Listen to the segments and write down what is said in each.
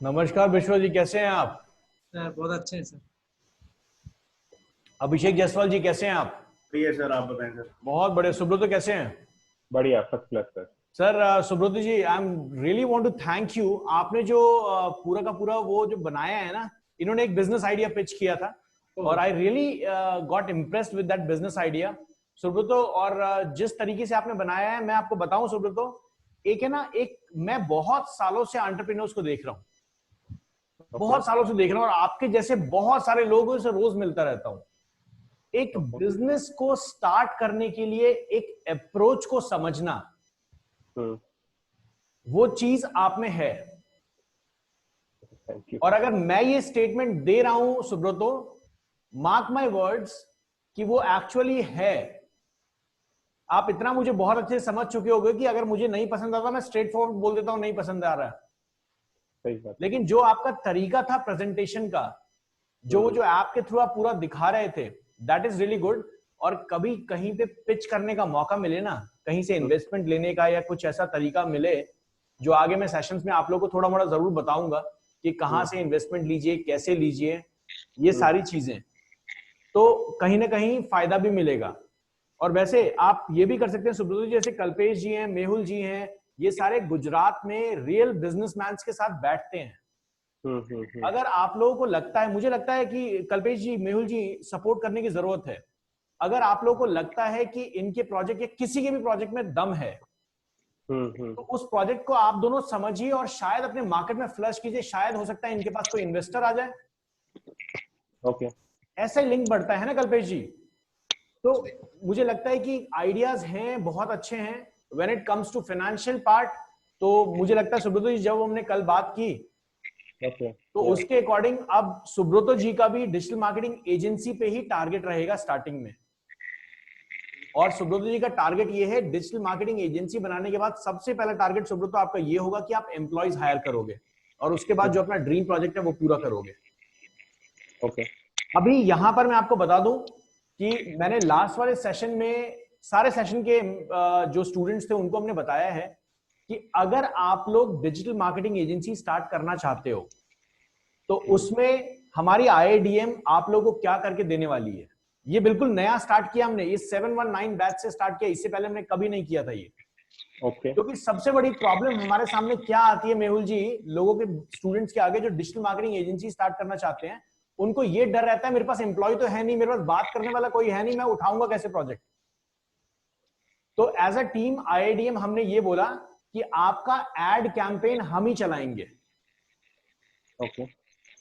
नमस्कार विश्व जी, कैसे हैं आप? सर बहुत अच्छे हैं सर। अभिषेक जायसवाल जी, कैसे हैं आप? प्रिय सर, आप बताएं सर। बहुत बड़े। सुब्रतो कैसे हैं? बढ़िया, first class sir. Sir, Subrato ji, I am really want to thank you. आपने जो पूरा का पूरा वो जो बनाया है ना, इन्होंने एक बिजनेस आइडिया पिच किया था और I really got impressed with that business idea Subrato. और जिस तरीके से आपने बनाया है, मैं आपको बताऊं सुब्रतो, एक है ना, एक मैं बहुत सालों से एंटरप्रेन्योर्स को देख रहा हूँ, बहुत सालों से देख रहा हूँ, और आपके जैसे बहुत सारे लोगों से रोज मिलता रहता हूँ। एक बिजनेस को स्टार्ट करने के लिए एक अप्रोच को समझना, वो चीज आप में है। और अगर मैं ये स्टेटमेंट दे रहा हूं सुब्रतो, मार्क माय वर्ड्स, कि वो एक्चुअली है। आप इतना मुझे बहुत अच्छे से समझ चुके होंगे कि अगर मुझे नहीं पसंद आता, मैं स्ट्रेट फॉरवर्ड बोल देता हूं नहीं पसंद आ रहा है। सही बात। लेकिन जो आपका तरीका था प्रेजेंटेशन का, जो ऐप के थ्रू आप पूरा दिखा रहे थे, दैट इज रियली गुड। और कभी कहीं पे पिच करने का मौका मिले ना, कहीं से इन्वेस्टमेंट लेने का या कुछ ऐसा तरीका मिले, जो आगे मैं सेशंस में आप लोगों को थोड़ा मोड़ा जरूर बताऊंगा कि कहां से इन्वेस्टमेंट लीजिए, कैसे लीजिए, ये सारी चीजें, तो कहीं ना कहीं फायदा भी मिलेगा। और वैसे आप ये भी कर सकते हैं सुब्रतो जी, जैसे कल्पेश जी हैं, मेहुल जी हैं, ये सारे गुजरात में रियल बिजनेसमैन के साथ बैठते हैं। अगर आप लोगों को लगता है, मुझे लगता है कि कल्पेश जी, मेहुल जी, सपोर्ट करने की जरूरत है। अगर आप लोगों को लगता है कि इनके प्रोजेक्ट या किसी के भी प्रोजेक्ट में दम है, तो उस प्रोजेक्ट को आप दोनों समझिए और शायद अपने मार्केट में फ्लश कीजिए। शायद हो सकता है इनके पास कोई इन्वेस्टर आ जाए। ओके। ऐसा ही लिंक बढ़ता है ना कल्पेश जी। तो मुझे लगता है कि आइडियाज हैं, बहुत अच्छे हैं। When it comes to financial part, तो मुझे लगता है सुब्रतो जी, जब हमने कल बात की, तो उसके अकॉर्डिंग अब सुब्रतो जी का भी डिजिटल मार्केटिंग एजेंसी पे ही टारगेट रहेगा स्टार्टिंग में। और सुब्रतो जी का टारगेट ये है, डिजिटल मार्केटिंग एजेंसी बनाने के बाद सबसे पहला टारगेट सुब्रतो आपका ये होगा कि आप एम्प्लॉइज हायर करोगे और उसके बाद जो अपना ड्रीम प्रोजेक्ट है वो पूरा करोगे। ओके। अभी यहां पर मैं आपको बता दूं कि मैंने लास्ट वाले सेशन में, सारे सेशन के जो स्टूडेंट्स थे उनको हमने बताया है कि अगर आप लोग डिजिटल मार्केटिंग एजेंसी स्टार्ट करना चाहते हो, तो उसमें हमारी आईआईडीएम आप लोगों को क्या करके देने वाली है। ये बिल्कुल नया स्टार्ट किया हमने, ये 719 बैच से स्टार्ट किया, इससे पहले हमने कभी नहीं किया था ये। ओके। क्योंकि सबसे बड़ी प्रॉब्लम हमारे सामने क्या आती है मेहुल जी, लोगों के, स्टूडेंट्स के आगे जो डिजिटल मार्केटिंग एजेंसी स्टार्ट करना चाहते हैं, उनको ये डर रहता है, मेरे पास एम्प्लॉय तो है नहीं, मेरे पास बात करने वाला कोई है नहीं, मैं उठाऊंगा कैसे प्रोजेक्ट। तो एज अ टीम आईआईडीएम हमने ये बोला कि आपका एड कैंपेन हम ही चलाएंगे। ओके।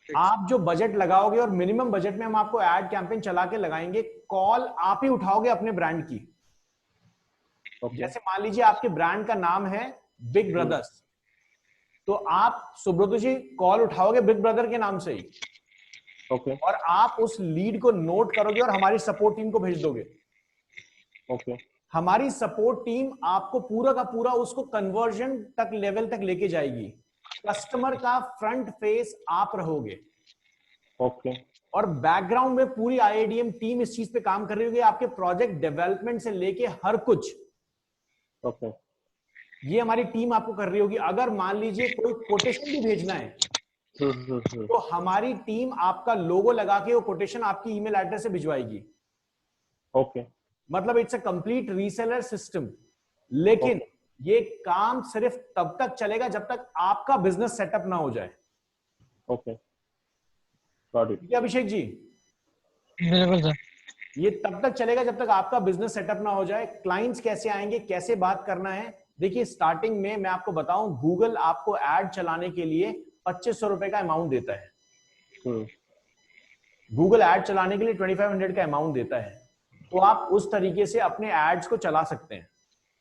आप जो बजट लगाओगे, और मिनिमम बजट में हम आपको एड कैंपेन चला के लगाएंगे, कॉल आप ही उठाओगे अपने ब्रांड की। जैसे मान लीजिए आपके ब्रांड का नाम है बिग ब्रदर्स, तो आप सुब्रतो जी कॉल उठाओगे बिग ब्रदर के नाम से ही। ओके। और आप उस लीड को नोट करोगे और हमारी सपोर्ट टीम को भेज दोगे। ओके। हमारी सपोर्ट टीम आपको पूरा का पूरा उसको कन्वर्जन तक लेवल तक लेके जाएगी। कस्टमर का फ्रंट फेस आप रहोगे। ओके। और बैकग्राउंड में पूरी आईआईडीएम टीम इस चीज पे काम कर रही होगी, आपके प्रोजेक्ट डेवलपमेंट से लेके हर कुछ। ओके। ये हमारी टीम आपको कर रही होगी। अगर मान लीजिए कोई कोटेशन भी भेजना है, तो हमारी टीम आपका लोगो लगा के वो कोटेशन आपकी ईमेल एड्रेस से भिजवाएगी। ओके। मतलब it's a complete reseller system. लेकिन ये काम सिर्फ तब तक चलेगा जब तक आपका बिजनेस सेटअप ना हो जाए। ओके। Got it. ठीक है अभिषेक जी, बिल्कुल सर। ये तब तक चलेगा जब तक आपका बिजनेस सेटअप ना हो जाए। क्लाइंट्स कैसे आएंगे, कैसे बात करना है, देखिए स्टार्टिंग में मैं आपको बताऊं, गूगल आपको एड चलाने के लिए 2500 रुपए का अमाउंट देता है। गूगल एड चलाने के लिए 2500 का अमाउंट देता है। तो आप उस तरीके से अपने एड्स को चला सकते हैं।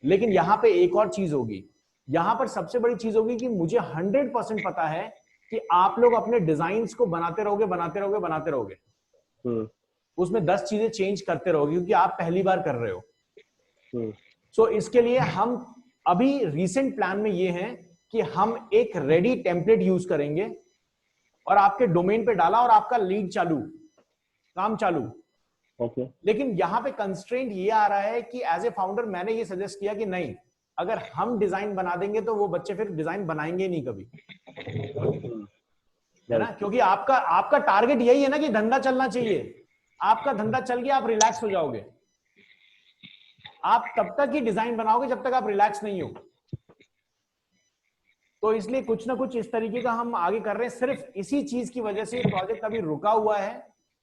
लेकिन यहां पे एक और चीज होगी, यहां पर सबसे बड़ी चीज होगी कि मुझे 100% पता है कि आप लोग अपने डिजाइन्स को बनाते रहोगे, बनाते रहोगे, बनाते रहोगे। उसमें 10 चीजें चेंज करते रहोगे क्योंकि आप पहली बार कर रहे हो। सो इसके लिए हम अभी रिसेंट प्लान में ये है कि हम एक रेडी टेम्पलेट यूज करेंगे और आपके डोमेन पे डाला और आपका लीड चालू, काम चालू। ओके। लेकिन यहां पे कंस्ट्रेंट ये आ रहा है कि एज ए फाउंडर मैंने ये सजेस्ट किया कि नहीं, अगर हम डिजाइन बना देंगे तो वो बच्चे फिर डिजाइन बनाएंगे नहीं कभी। है ना, क्योंकि आपका आपका टारगेट यही है ना कि धंधा चलना चाहिए। आपका धंधा चल गया, आप रिलैक्स हो जाओगे। आप तब तक ही डिजाइन बनाओगे जब तक आप रिलैक्स नहीं हो। तो इसलिए कुछ ना कुछ इस तरीके का हम आगे कर रहे हैं। सिर्फ इसी चीज की वजह से प्रोजेक्ट अभी रुका हुआ है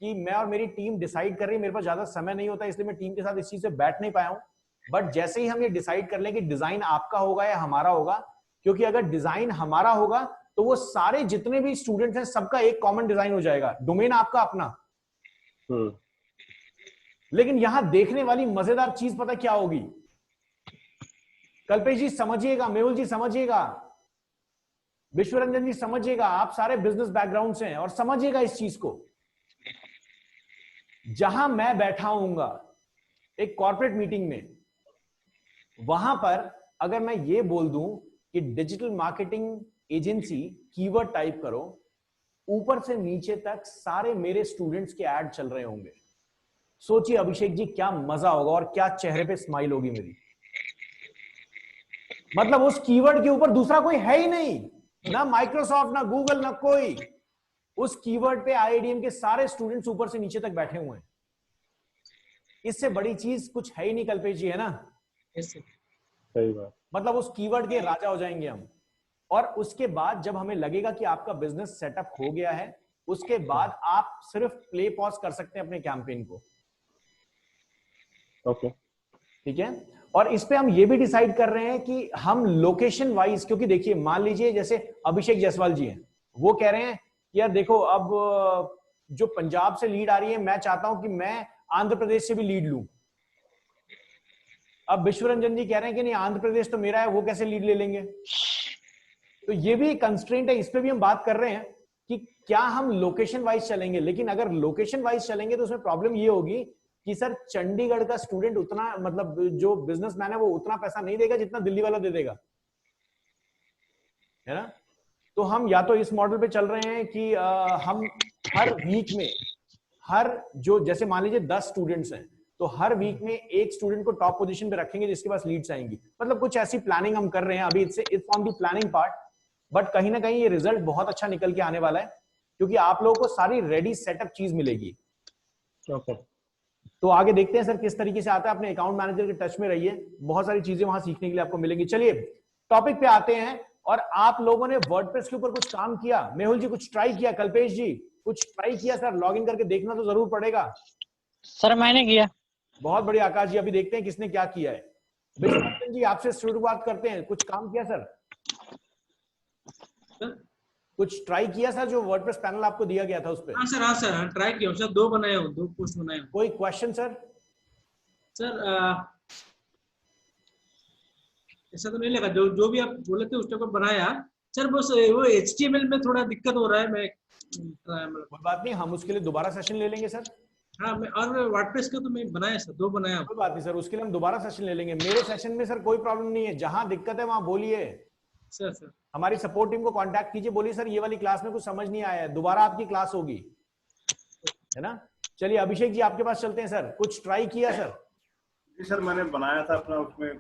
कि मैं और मेरी टीम डिसाइड कर रही है। मेरे पास ज्यादा समय नहीं होता, इसलिए मैं टीम के साथ इस चीज से बैठ नहीं पाया हूं। बट जैसे ही हम ये डिसाइड कर लें कि डिजाइन आपका होगा या हमारा होगा, क्योंकि अगर डिजाइन हमारा होगा तो वो सारे जितने भी स्टूडेंट्स हैं सबका एक कॉमन डिजाइन हो जाएगा, डोमेन आपका अपना। लेकिन यहां देखने वाली मजेदार चीज पता क्या होगी? कल्पेश जी समझिएगा, मेहुल जी समझिएगा, विश्वरंजन जी समझिएगा, आप सारे बिजनेस बैकग्राउंड से हैं और समझिएगा इस चीज को। जहां मैं बैठा हूंगा एक कॉर्पोरेट मीटिंग में, वहां पर अगर मैं ये बोल दूं कि digital marketing agency keyword type करो, ऊपर से नीचे तक सारे मेरे स्टूडेंट्स के ऐड चल रहे होंगे। सोचिए अभिषेक जी क्या मजा होगा और क्या चेहरे पे स्माइल होगी मेरी। मतलब उस कीवर्ड के ऊपर दूसरा कोई है ही नहीं, ना माइक्रोसॉफ्ट, ना गूगल, ना कोई। उस कीवर्ड पे आईआईडीएम के सारे स्टूडेंट्स ऊपर से नीचे तक बैठे हुए हैं। इससे बड़ी चीज कुछ है ही नहीं कल्पेश जी, है ना? सही बात। मतलब उस कीवर्ड के राजा हो जाएंगे हम। और उसके बाद जब हमें लगेगा कि आपका बिजनेस सेटअप हो गया है, उसके बाद आप सिर्फ प्ले पॉज कर सकते हैं अपने कैंपेन को। ओके, ठीक है। और इस पे हम ये भी डिसाइड कर रहे हैं कि हम लोकेशन वाइज, क्योंकि देखिए मान लीजिए जैसे अभिषेक जायसवाल जी हैं, वो कह रहे हैं कि यार देखो अब जो पंजाब से लीड आ रही है, मैं चाहता हूं कि मैं आंध्र प्रदेश से भी लीड लूं। अब विश्वरंजन जी कह रहे हैं कि नहीं, आंध्र प्रदेश तो मेरा है, वो कैसे लीड ले लेंगे? तो ये भी कंस्ट्रेंट है, इस पे भी हम बात कर रहे हैं कि क्या हम लोकेशन वाइज चलेंगे। लेकिन अगर लोकेशन वाइज चलेंगे तो उसमें प्रॉब्लम ये होगी कि सर चंडीगढ़ का स्टूडेंट उतना, मतलब जो बिजनेसमैन है वो उतना पैसा नहीं देगा जितना दिल्ली वाला दे देगा, है ना? तो हम या तो इस मॉडल पे चल रहे हैं कि हम हर वीक में, हर जो जैसे मान लीजिए 10 स्टूडेंट्स हैं, तो हर वीक में एक स्टूडेंट को टॉप पोजीशन पे रखेंगे जिसके पास लीड्स आएंगी। मतलब कुछ ऐसी प्लानिंग हम कर रहे हैं अभी, it's on the planning part. But कहीं ना कहीं ये रिजल्ट बहुत अच्छा निकल के आने वाला है, क्योंकि आप लोगों को सारी रेडी सेटअप चीज मिलेगी। ओके। तो आगे देखते हैं सर किस तरीके से आता है। अपने अकाउंट मैनेजर के टच में रहिए, बहुत सारी चीजें वहां सीखने के लिए आपको मिलेंगी। चलिए टॉपिक पे आते हैं। और आप लोगों ने वर्डप्रेस के ऊपर कुछ काम किया? मेहुल जी कुछ ट्राई किया? कल्पेश जी कुछ ट्राई किया? सर लॉगिन करके देखना तो जरूर पड़ेगा। सर मैंने किया। बहुत बढ़िया आकाश जी, अभी देखते हैं किसने क्या किया है। विश्वनाथन जी आपसे शुरुआत करते हैं, कुछ काम किया सर? कुछ ट्राई किया सर जो वर्डप्रेस पैनल आपको दिया गया था उस पे? हाँ सर ट्राई किया सर, 2 बनाए हो, 2 पोस्ट बनाए हो। कोई क्वेश्चन सर? सर ऐसा तो नहीं लगा, जो जो भी आप बोले थे उस टाइप का बनाया सर। बस वो HTML में थोड़ा दिक्कत हो रहा है। मैं कोई बात नहीं, हम उसके लिए दोबारा सेशन ले लेंगे सर। हाँ, मैं और वर्डप्रेस का तो मैं बनाया सर, 2 बनाया। कोई बात नहीं सर, उसके लिए हम दोबारा सेशन ले लेंगे। मेरे सेशन में सर कोई प्रॉब्लम नहीं है, जहां दिक्कत है वहां बोलिए। सर हमारी सपोर्ट टीम को कांटेक्ट कीजिए, बोलिए सर ये वाली क्लास में कुछ समझ नहीं आया है, दोबारा आपकी क्लास होगी, है ना? चलिए अभिषेक जी आपके पास चलते हैं। सर कुछ ट्राई किया सर? जी सर, मैंने बनाया था अपना, उसमें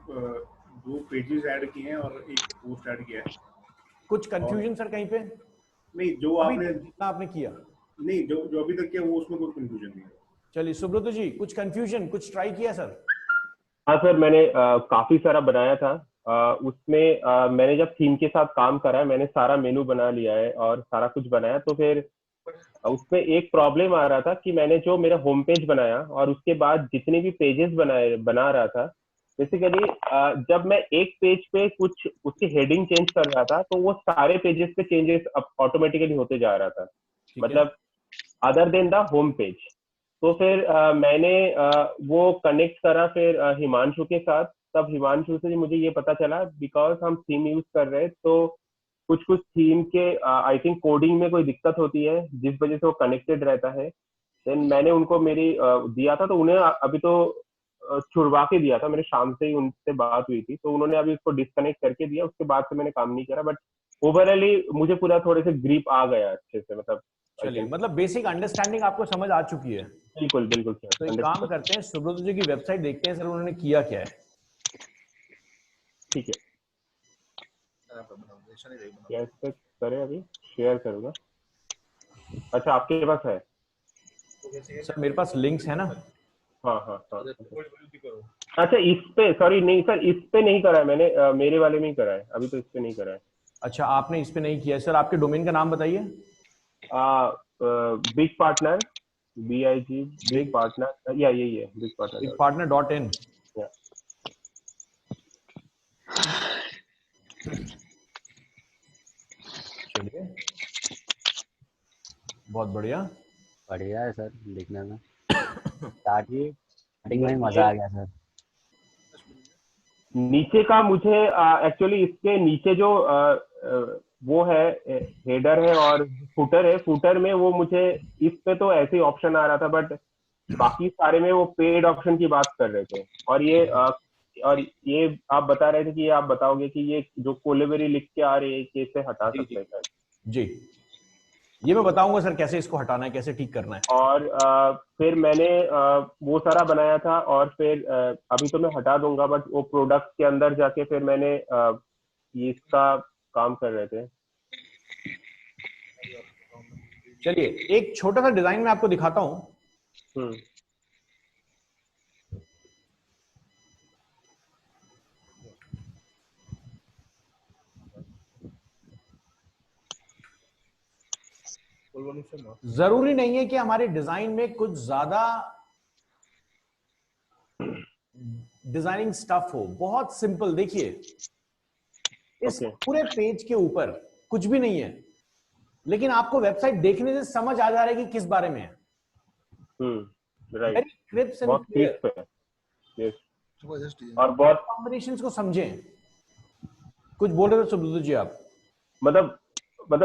2 पेजेस ऐड किए हैं और एक पोस्ट ऐड किया है। कुछ कंफ्यूजन सर कहीं पे? नहीं, जो आपने जितना आपने किया नहीं, जो जो अभी तक किया वो उसमें कोई कंफ्यूजन नहीं है। चलिए सुब्रत जी कुछ कंफ्यूजन, कुछ ट्राई किया सर? हाँ सर, मैंने काफी सारा बनाया था। उसमें मैंने जब थीम के साथ काम करा है, मैंने सारा मेनू बना लिया है और सारा कुछ बनाया। तो फिर उसमें एक प्रॉब्लम आ रहा था कि मैंने जो मेरा होम पेज बनाया और उसके बाद जितने भी पेजेस बना रहा था, बेसिकली जब मैं एक पेज पे कुछ उसकी हेडिंग चेंज कर रहा था तो वो सारे पेजेस पे चेंजेस ऑटोमेटिकली होते जा रहा था, मतलब other than the home page. तो फिर मैंने वो कनेक्ट करा फिर हिमांशु के साथ। तब हिमांशु से मुझे ये पता चला, बिकॉज हम थीम यूज कर रहे हैं तो कुछ कुछ थीम के आई थिंक कोडिंग में कोई दिक्कत होती है जिस वजह से वो कनेक्टेड रहता है। देन मैंने उनको मेरी दिया था, तो उन्हें अभी तो छुड़वा के दिया था। मेरे शाम से ही उनसे बात हुई थी, तो उन्होंने अभी उसको डिस्कनेक्ट करके दिया। उसके बाद से मैंने काम नहीं करा, बट ओवरऑली मुझे पूरा थोड़े से ग्रिप आ गया अच्छे से, मतलब चलिए मतलब बेसिक अंडरस्टैंडिंग आपको समझ आ चुकी है। बिल्कुल बिल्कुल तो एक काम करते हैं, सुब्रत जी की वेबसाइट देखते हैं सर उन्होंने किया क्या है। ठीक है, कैसे करें, अभी शेयर करूंगा। अच्छा, आपके पास है? सर मेरे पास लिंक्स है ना। हाँ हाँ हाँ। अच्छा, इस पे सॉरी नहीं सर, इस पे नहीं करा है मैंने, मेरे वाले में ही करा है, अभी तो इस पे नहीं करा है। अच्छा आपने इस पे नहीं किया है। सर आपके डोमेन का नाम बताइए। Big partner, BIG, big big partner, या यही है, बिग पार्टनर। partner.in। चलिए बहुत बढ़िया। बढ़िया है सर लिखने में। स्टार्टिंग में ही मजा आ गया सर। नीचे का मुझे एक्चुअली इसके नीचे जो वो है, हेडर है और फुटर है, फुटर में वो मुझे इस पे तो ऐसे ही ऑप्शन आ रहा था, बट बाकी सारे में वो पेड ऑप्शन की बात कर रहे थे। और ये आप बता रहे थे कि ये आप बताओगे कि ये जो कोलेबरी लिख के आ रही है कि इसे हटा सकते हैं। जी ये मैं बताऊंगा सर कैसे इसको हटाना है, कैसे ठीक करना है। और फिर मैंने वो सारा बनाया था, और फिर अभी तो मैं हटा दूंगा, बट वो प्रोडक्ट के अंदर जाके फिर मैंने ये इसका काम कर रहे थे। चलिए एक छोटा सा डिजाइन मैं आपको दिखाता हूं। जरूरी नहीं है कि हमारे डिजाइन में कुछ ज्यादा डिजाइनिंग स्टफ हो, बहुत सिंपल। देखिए इस पूरे पेज के ऊपर कुछ भी नहीं है, लेकिन आपको वेबसाइट देखने से समझ आ जा रहा है कि किस बारे में है। राइट, क्रिप्स एंड बहुत क्लियर। और बहुत कॉम्बिनेशंस को समझें। कुछ बोल रहे थे सुब्रत जी आप? मतलब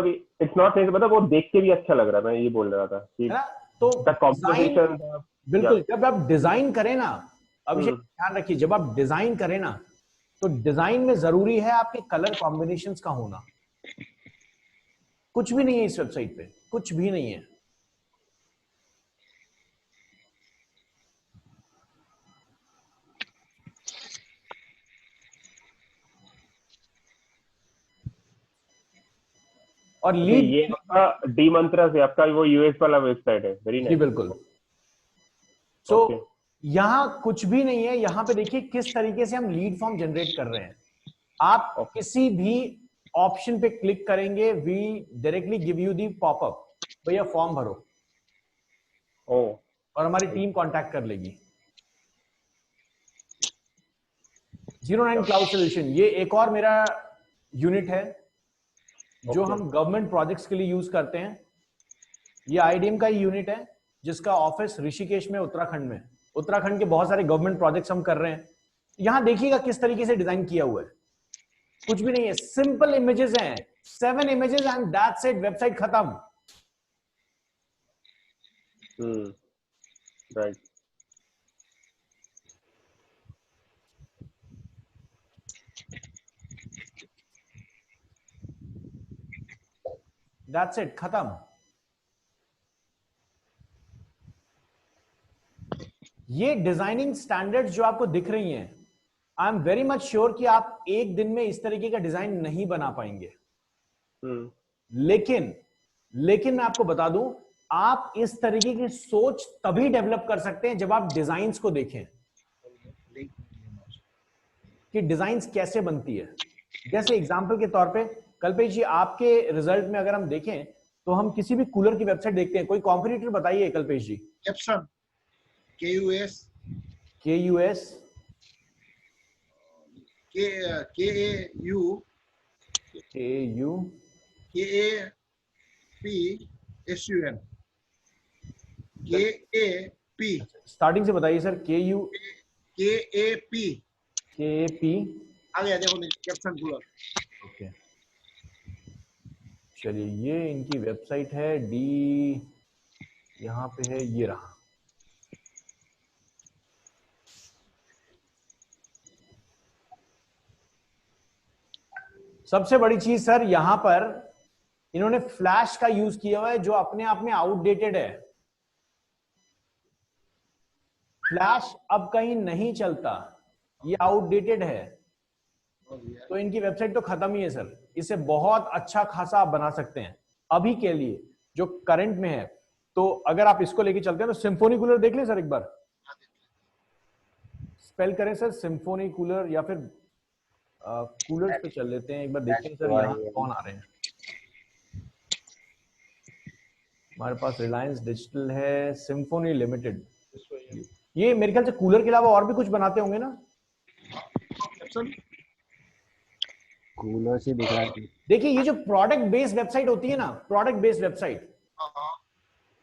इट्स नॉट, मतलब वो देख के भी अच्छा लग रहा है, मैं ये बोल रहा था कि है ना। तो कॉम्पोजिशन, बिल्कुल जब आप डिजाइन करें ना, अभिषेक ध्यान रखिए, जब आप डिजाइन करें ना तो डिजाइन में जरूरी है आपके कलर कॉम्बिनेशंस का होना। कुछ भी नहीं है इस वेबसाइट पे, कुछ भी नहीं है। और लीड, ये आपका डी मंत्रा से, आपका वो यूएस वाला वेबसाइट है, वेरी जी नाइस। बिल्कुल। सो यहां कुछ भी नहीं है। यहां पे देखिए किस तरीके से हम लीड फॉर्म जनरेट कर रहे हैं। आप किसी भी ऑप्शन पे क्लिक करेंगे, we directly give you the popup, भैया फॉर्म भरो, और हमारी टीम कांटेक्ट कर लेगी। 09 क्लाउड सोल्यूशन, ये एक और मेरा यूनिट है जो हम गवर्नमेंट प्रोजेक्ट्स के लिए यूज करते हैं। ये IDM का ही यूनिट है जिसका ऑफिस ऋषिकेश में, उत्तराखंड में। उत्तराखंड के बहुत सारे गवर्नमेंट प्रोजेक्ट्स हम कर रहे हैं। यहां देखिएगा किस तरीके से डिजाइन किया हुआ है। कुछ भी नहीं है, सिंपल इमेजेस हैं, 7 images and that's it, website खत्म। राइट। दैट्स इट, खत्म। ये डिजाइनिंग स्टैंडर्ड्स जो आपको दिख रही हैं, I am very much sure कि आप एक दिन में इस तरीके का डिजाइन नहीं बना पाएंगे। लेकिन मैं आपको बता दूं, आप इस तरीके की सोच तभी डेवलप कर सकते हैं जब आप डिजाइन्स को देखें कि डिजाइन्स कैसे बनती है। जैसे एग्जांपल के तौर पे कल्पेश जी, आपके रिजल्ट में अगर हम देखें तो हम किसी भी कूलर की वेबसाइट देखते हैं। कोई कॉम्पिटिटर बताइए कल्पेश जी। एप्सन, KUS, KAP, स्टार्टिंग से बताइए सर। KAP आ गया, देखो कैप्शन कूलर। ओके चलिए, ये इनकी वेबसाइट है। डी यहां पे है, ये रहा। सबसे बड़ी चीज सर, यहां पर इन्होंने फ्लैश का यूज किया हुआ है जो अपने आप में आउटडेटेड है। फ्लैश अब कहीं नहीं चलता, ये आउटडेटेड है। तो इनकी वेबसाइट तो खत्म ही है सर। इसे बहुत अच्छा खासा आप बना सकते हैं अभी के लिए। जो करंट में है। तो अगर आप इसको लेके चलते हैं तो सिम्फोनी कूलर देख लें सर एक बार, स्पेल करें सर सिम्फोनी कूलर, या फिर कूलर्स पे चल लेते हैं एक बार, देखते हैं सर यहाँ कौन आ रहे हैं। हमारे पास रिलायंस डिजिटल है, सिम्फोनी लिमिटेड, ये मेरे ख्याल से कूलर के अलावा और भी कुछ बनाते होंगे ना? कूलर से दिख रहा है। देखिए ये जो प्रोडक्ट बेस्ड वेबसाइट होती है ना, प्रोडक्ट बेस्ड वेबसाइट,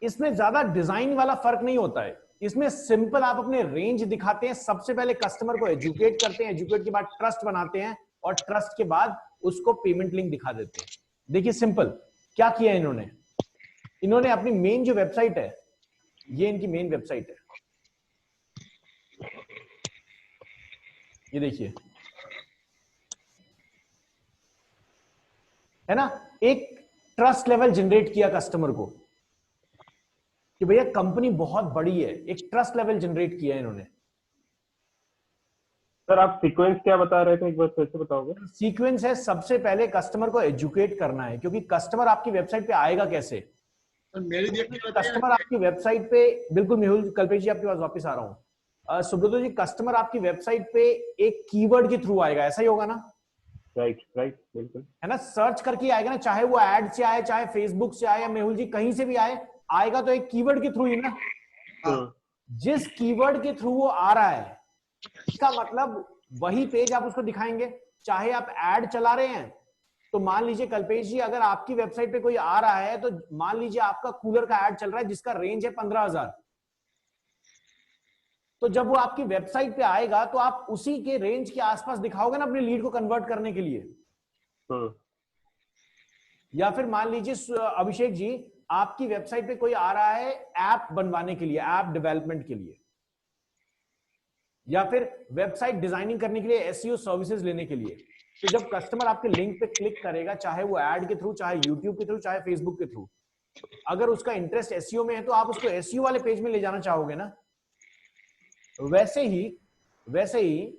इसमें ज्यादा डिजाइन वाला फर्क नहीं होता है। इसमें सिंपल आप अपने रेंज दिखाते हैं, सबसे पहले कस्टमर को एजुकेट करते हैं, एजुकेट के बाद ट्रस्ट बनाते हैं, और ट्रस्ट के बाद उसको पेमेंट लिंक दिखा देते हैं। देखिए सिंपल क्या किया इन्होंने, इन्होंने अपनी मेन जो वेबसाइट है, ये इनकी मेन वेबसाइट है, ये देखिए, है ना, एक ट्रस्ट लेवल जनरेट किया कस्टमर को कि भैया कंपनी बहुत बड़ी है, एक ट्रस्ट लेवल जनरेट किया इन्होंने। सर आप सीक्वेंस क्या बता रहे थे, एक बार फिर से बताओगे? सीक्वेंस है, सबसे पहले कस्टमर को एजुकेट करना है, क्योंकि कस्टमर आपकी वेबसाइट पे आएगा कैसे? मेरी देखने कस्टमर आपकी वेबसाइट पे, बिल्कुल मेहुल कल्पेश जी आपके पास वापस आ रहा हूं, सुब्रतो जी, कस्टमर आपकी वेबसाइट पे एक कीवर्ड के थ्रू आएगा, ऐसा ही होगा ना? राइट बिल्कुल, है ना, सर्च करके आएगा ना, चाहे वो एड से आए, चाहे फेसबुक से आए, या मेहुल जी कहीं से भी आए, आएगा तो एक कीवर्ड के थ्रू ही ना। जिस कीवर्ड के थ्रू वो आ रहा है, इसका मतलब वही पेज आप उसको दिखाएंगे। चाहे आप एड चला रहे हैं, तो मान लीजिए कल्पेश जी, अगर आपकी वेबसाइट पे कोई आ रहा है, तो मान लीजिए आपका कूलर का एड चल रहा है जिसका रेंज है 15,000, तो जब वो आपकी वेबसाइट पे आएगा तो आप उसी के रेंज के आसपास दिखाओगे ना अपने लीड को कन्वर्ट करने के लिए। या फिर मान लीजिए अभिषेक जी, आपकी वेबसाइट पे कोई आ रहा है ऐप बनवाने के लिए, ऐप डेवलपमेंट के लिए, या फिर वेबसाइट डिजाइनिंग करने के लिए, एसईओ सर्विसेज लेने के लिए, तो जब कस्टमर आपके लिंक पे क्लिक करेगा, चाहे वो ऐड के थ्रू, चाहे यूट्यूब के थ्रू, चाहे फेसबुक के थ्रू, अगर उसका इंटरेस्ट एसईओ में है तो आप उसको एसईओ वाले पेज में ले जाना चाहोगे ना। वैसे ही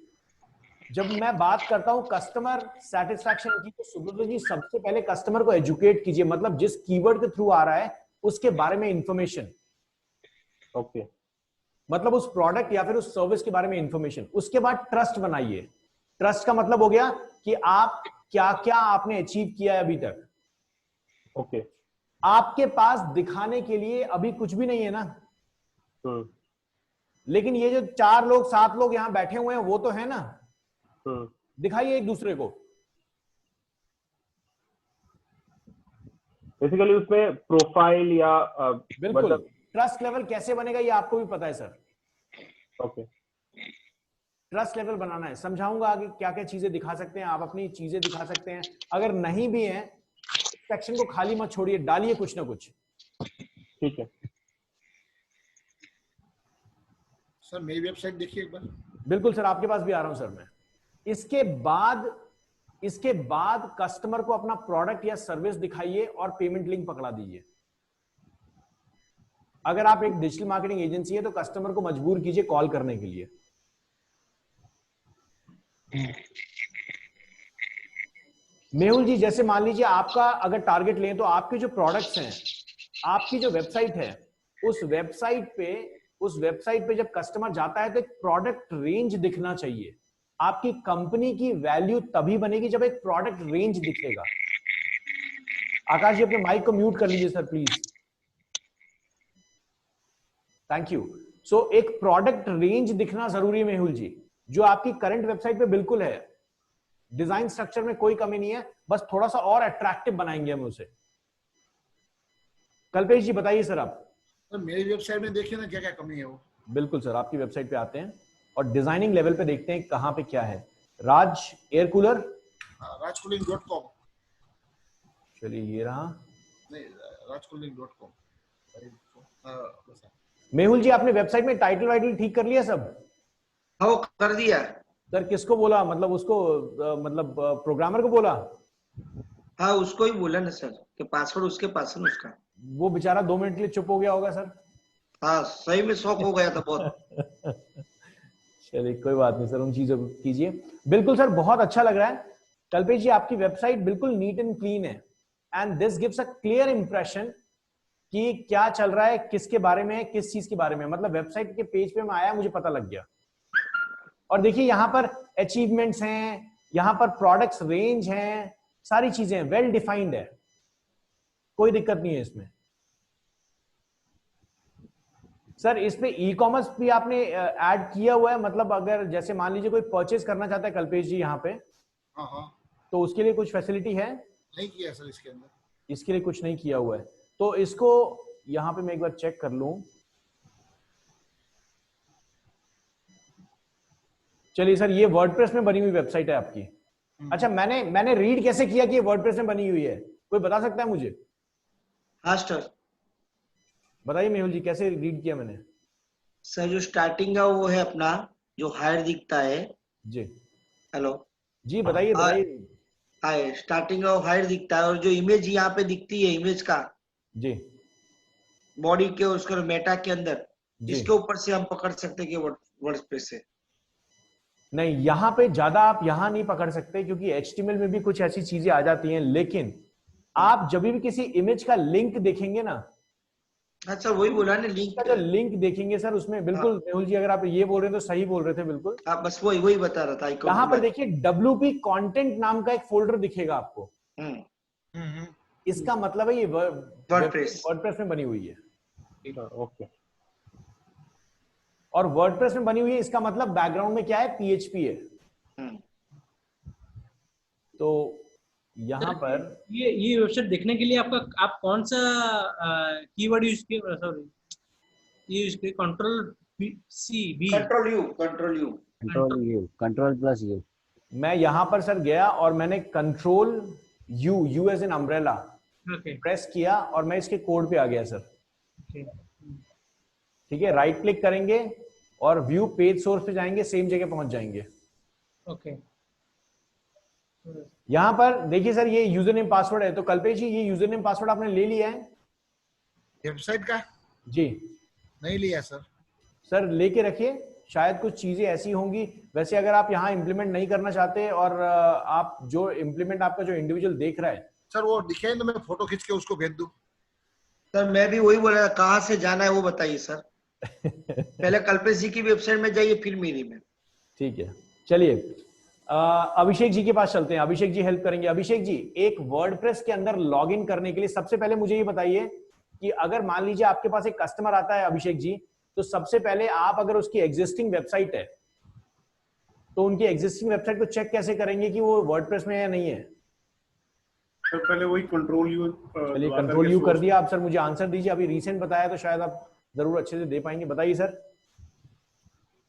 जब मैं बात करता हूं कस्टमर सेटिस्फैक्शन की, तो सुब्रतो जी सबसे पहले कस्टमर को एजुकेट कीजिए, मतलब जिस कीवर्ड के थ्रू आ रहा है उसके बारे में इंफॉर्मेशन, ओके, मतलब उस प्रोडक्ट या फिर उस सर्विस के बारे में इंफॉर्मेशन। उसके बाद ट्रस्ट बनाइए। ट्रस्ट का मतलब हो गया कि आप क्या क्या आपने अचीव किया है अभी तक। ओके, आपके पास दिखाने के लिए अभी कुछ भी नहीं है ना, लेकिन ये जो 4 लोग 7 लोग यहां बैठे हुए हैं वो तो है ना, दिखाइए एक दूसरे को। बेसिकली उसमें प्रोफाइल या बिल्कुल, मतलब ट्रस्ट लेवल कैसे बनेगा ये आपको भी पता है सर। ओके, ट्रस्ट लेवल बनाना है, समझाऊंगा आगे क्या क्या चीजें दिखा सकते हैं, आप अपनी चीजें दिखा सकते हैं। अगर नहीं भी है, सेक्शन को खाली मत छोड़िए, डालिए कुछ ना कुछ। ठीक है सर, मेरी वेबसाइट देखिए एक बार। बिल्कुल सर, आपके पास भी आ रहा हूं सर मैं। इसके बाद कस्टमर को अपना प्रोडक्ट या सर्विस दिखाइए और पेमेंट लिंक पकड़ा दीजिए। अगर आप एक डिजिटल मार्केटिंग एजेंसी है तो कस्टमर को मजबूर कीजिए कॉल करने के लिए। मेहुल जी, जैसे मान लीजिए आपका अगर टारगेट लें तो आपके जो प्रोडक्ट्स हैं, आपकी जो वेबसाइट है, उस वेबसाइट पे जब कस्टमर जाता है तो एक प्रोडक्ट रेंज दिखना चाहिए। आपकी कंपनी की वैल्यू तभी बनेगी जब एक प्रोडक्ट रेंज दिखेगा। आकाश जी अपने माइक को म्यूट कर लीजिए सर प्लीज, थैंक यू। सो एक प्रोडक्ट रेंज दिखना जरूरी है मेहुल जी, जो आपकी करंट वेबसाइट पे बिल्कुल है। डिजाइन स्ट्रक्चर में कोई कमी नहीं है, बस थोड़ा सा और अट्रैक्टिव बनाएंगे हम उसे। कल्पेश जी बताइए सर आप। तो मेरी वेबसाइट में देखिए ना क्या क्या कमी है वो। बिल्कुल सर, आपकी वेबसाइट पे आते हैं और डिजाइनिंग लेवल पे देखते हैं कहां पे क्या है। राज एयर कूलर, राजकूलिंग.com। चलिए ये रहा। नहीं, राजकूलिंग.com। मेहुल जी आपने वेबसाइट में टाइटल वाइटल ठीक कर लिया सब? हाँ कर दिया सर किसको बोला, मतलब उसको मतलब प्रोग्रामर को बोला? हाँ उसको ही बोला ना सर कि पासवर्ड उसके पास है उसका। वो बेचारा 2 मिनट के लिए चुप हो गया होगा सर। हाँ सही में शौक हो गया था बहुत। चलिए कोई बात नहीं सर, उन चीजों को कीजिए। बिल्कुल सर, बहुत अच्छा लग रहा है। कल्पेश जी आपकी वेबसाइट बिल्कुल नीट एंड क्लीन है, and this gives a clear impression कि क्या चल रहा है, किसके बारे में, किस चीज के बारे में, मतलब वेबसाइट के पेज पे मैं आया, मुझे पता लग गया। और देखिए यहाँ पर अचीवमेंट्स हैं, यहाँ पर प्रोडक्ट्स रेंज हैं, सारी चीजें वेल डिफाइंड है, कोई दिक्कत नहीं है इसमें। सर इसमें ई कॉमर्स भी आपने ऐड किया हुआ है, मतलब अगर जैसे मान लीजिए कोई परचेज करना चाहता है कल्पेश जी यहाँ पे, हाँ हाँ, तो उसके लिए कुछ फैसिलिटी है? नहीं किया है सर इसके अंदर। इसके लिए कुछ नहीं किया हुआ है, तो इसको यहाँ पे मैं एक बार चेक कर लूं। चलिए सर, ये वर्डप्रेस में बनी हुई वेबसाइट है आपकी। अच्छा, मैंने रीड कैसे किया कि ये वर्डप्रेस में बनी हुई है, कोई बता सकता है मुझे? हाँ सर। बताइए मेहुल जी, कैसे रीड किया मैंने? सर जो स्टार्टिंग का वो है अपना, जो हायर दिखता है। जी हेलो जी, बताइए बताइए। हाय, स्टार्टिंग का हायर दिखता है, और जो इमेज यहाँ पे दिखती है, इमेज का जी बॉडी के उसके मेटा के अंदर, जी। इसके ऊपर से हम पकड़ सकते हैं कि वर्डप्रेस से। नहीं, यहाँ पे ज्यादा आप यहाँ नहीं पकड़ सकते, क्योंकि HTML में भी कुछ ऐसी चीजें आ जाती हैं, लेकिन आप जब भी किसी इमेज का लिंक देखेंगे ना, अच्छा वही बोला ना, लिंक का जो लिंक देखेंगे सर, उसमें बिल्कुल मेहुल जी, अगर आप ये बोल रहे हैं तो सही बोल रहे थे बिल्कुल। हाँ, बस वही बता रहा था। यहाँ पर देखिए WP कंटेंट नाम का एक फोल्डर दिखेगा आपको, इसका मतलब है ये वर्डप्रेस में बनी हुई है। ओके। और वर्डप्रेस में बनी हुई है, इसका मतलब बैकग्राउंड में क्या है, PHP है। तो यहाँ पर ये वेबसाइट देखने के लिए आप कौन सा कीवर्ड यूज किए? सॉरी, ये यूज किए कंट्रोल+U। मैं यहाँ पर सर गया और मैंने Ctrl+U as in umbrella press किया, और मैं इसके कोड पे आ गया सर। ठीक है, राइट क्लिक करेंगे और व्यू पेज सोर्स पे जाएंगे, सेम जगह पहुंच जाएंगे। ओके, यहां पर देखिए सर, ये यूजर नेम पासवर्ड है, तो कल्पेश जी ये यूजर नेम पासवर्ड आपने ले लिया है? वेबसाइट का जी नहीं लिया सर। सर लेके रखिए, शायद कुछ चीजें ऐसी होंगी। वैसे अगर आप यहाँ इंप्लीमेंट नहीं करना चाहते, और आप जो इंप्लीमेंट आपका जो इंडिविजुअल देख रहा है सर, वो दिखे तो मैं फोटो खींच के उसको भेज दूं? सर मैं भी वही बोल रहा था, कहाँ से जाना है वो बताइए सर। पहले कल्पेश जी की वेबसाइट में जाइए, फिर मेरी में। ठीक है, चलिए अभिषेक जी के पास चलते हैं। अभिषेक जी हेल्प करेंगे। अभिषेक जी, एक वर्डप्रेस के अंदर लॉगिन करने के लिए सबसे पहले मुझे ये बताइए कि अगर मान लीजिए आपके पास एक कस्टमर आता है अभिषेक जी, तो सबसे पहले आप अगर उसकी एग्जिस्टिंग वेबसाइट है, तो उनकी एग्जिस्टिंग वेबसाइट को चेक कैसे करेंगे कि वो वर्डप्रेस में है या नहीं है? तो पहले वही Ctrl+U। चलिए Ctrl+U कर दिया। आप सर मुझे आंसर दीजिए, अभी रिसेंट बताया तो शायद आप जरूर अच्छे से दे पाएंगे। बताइए सर।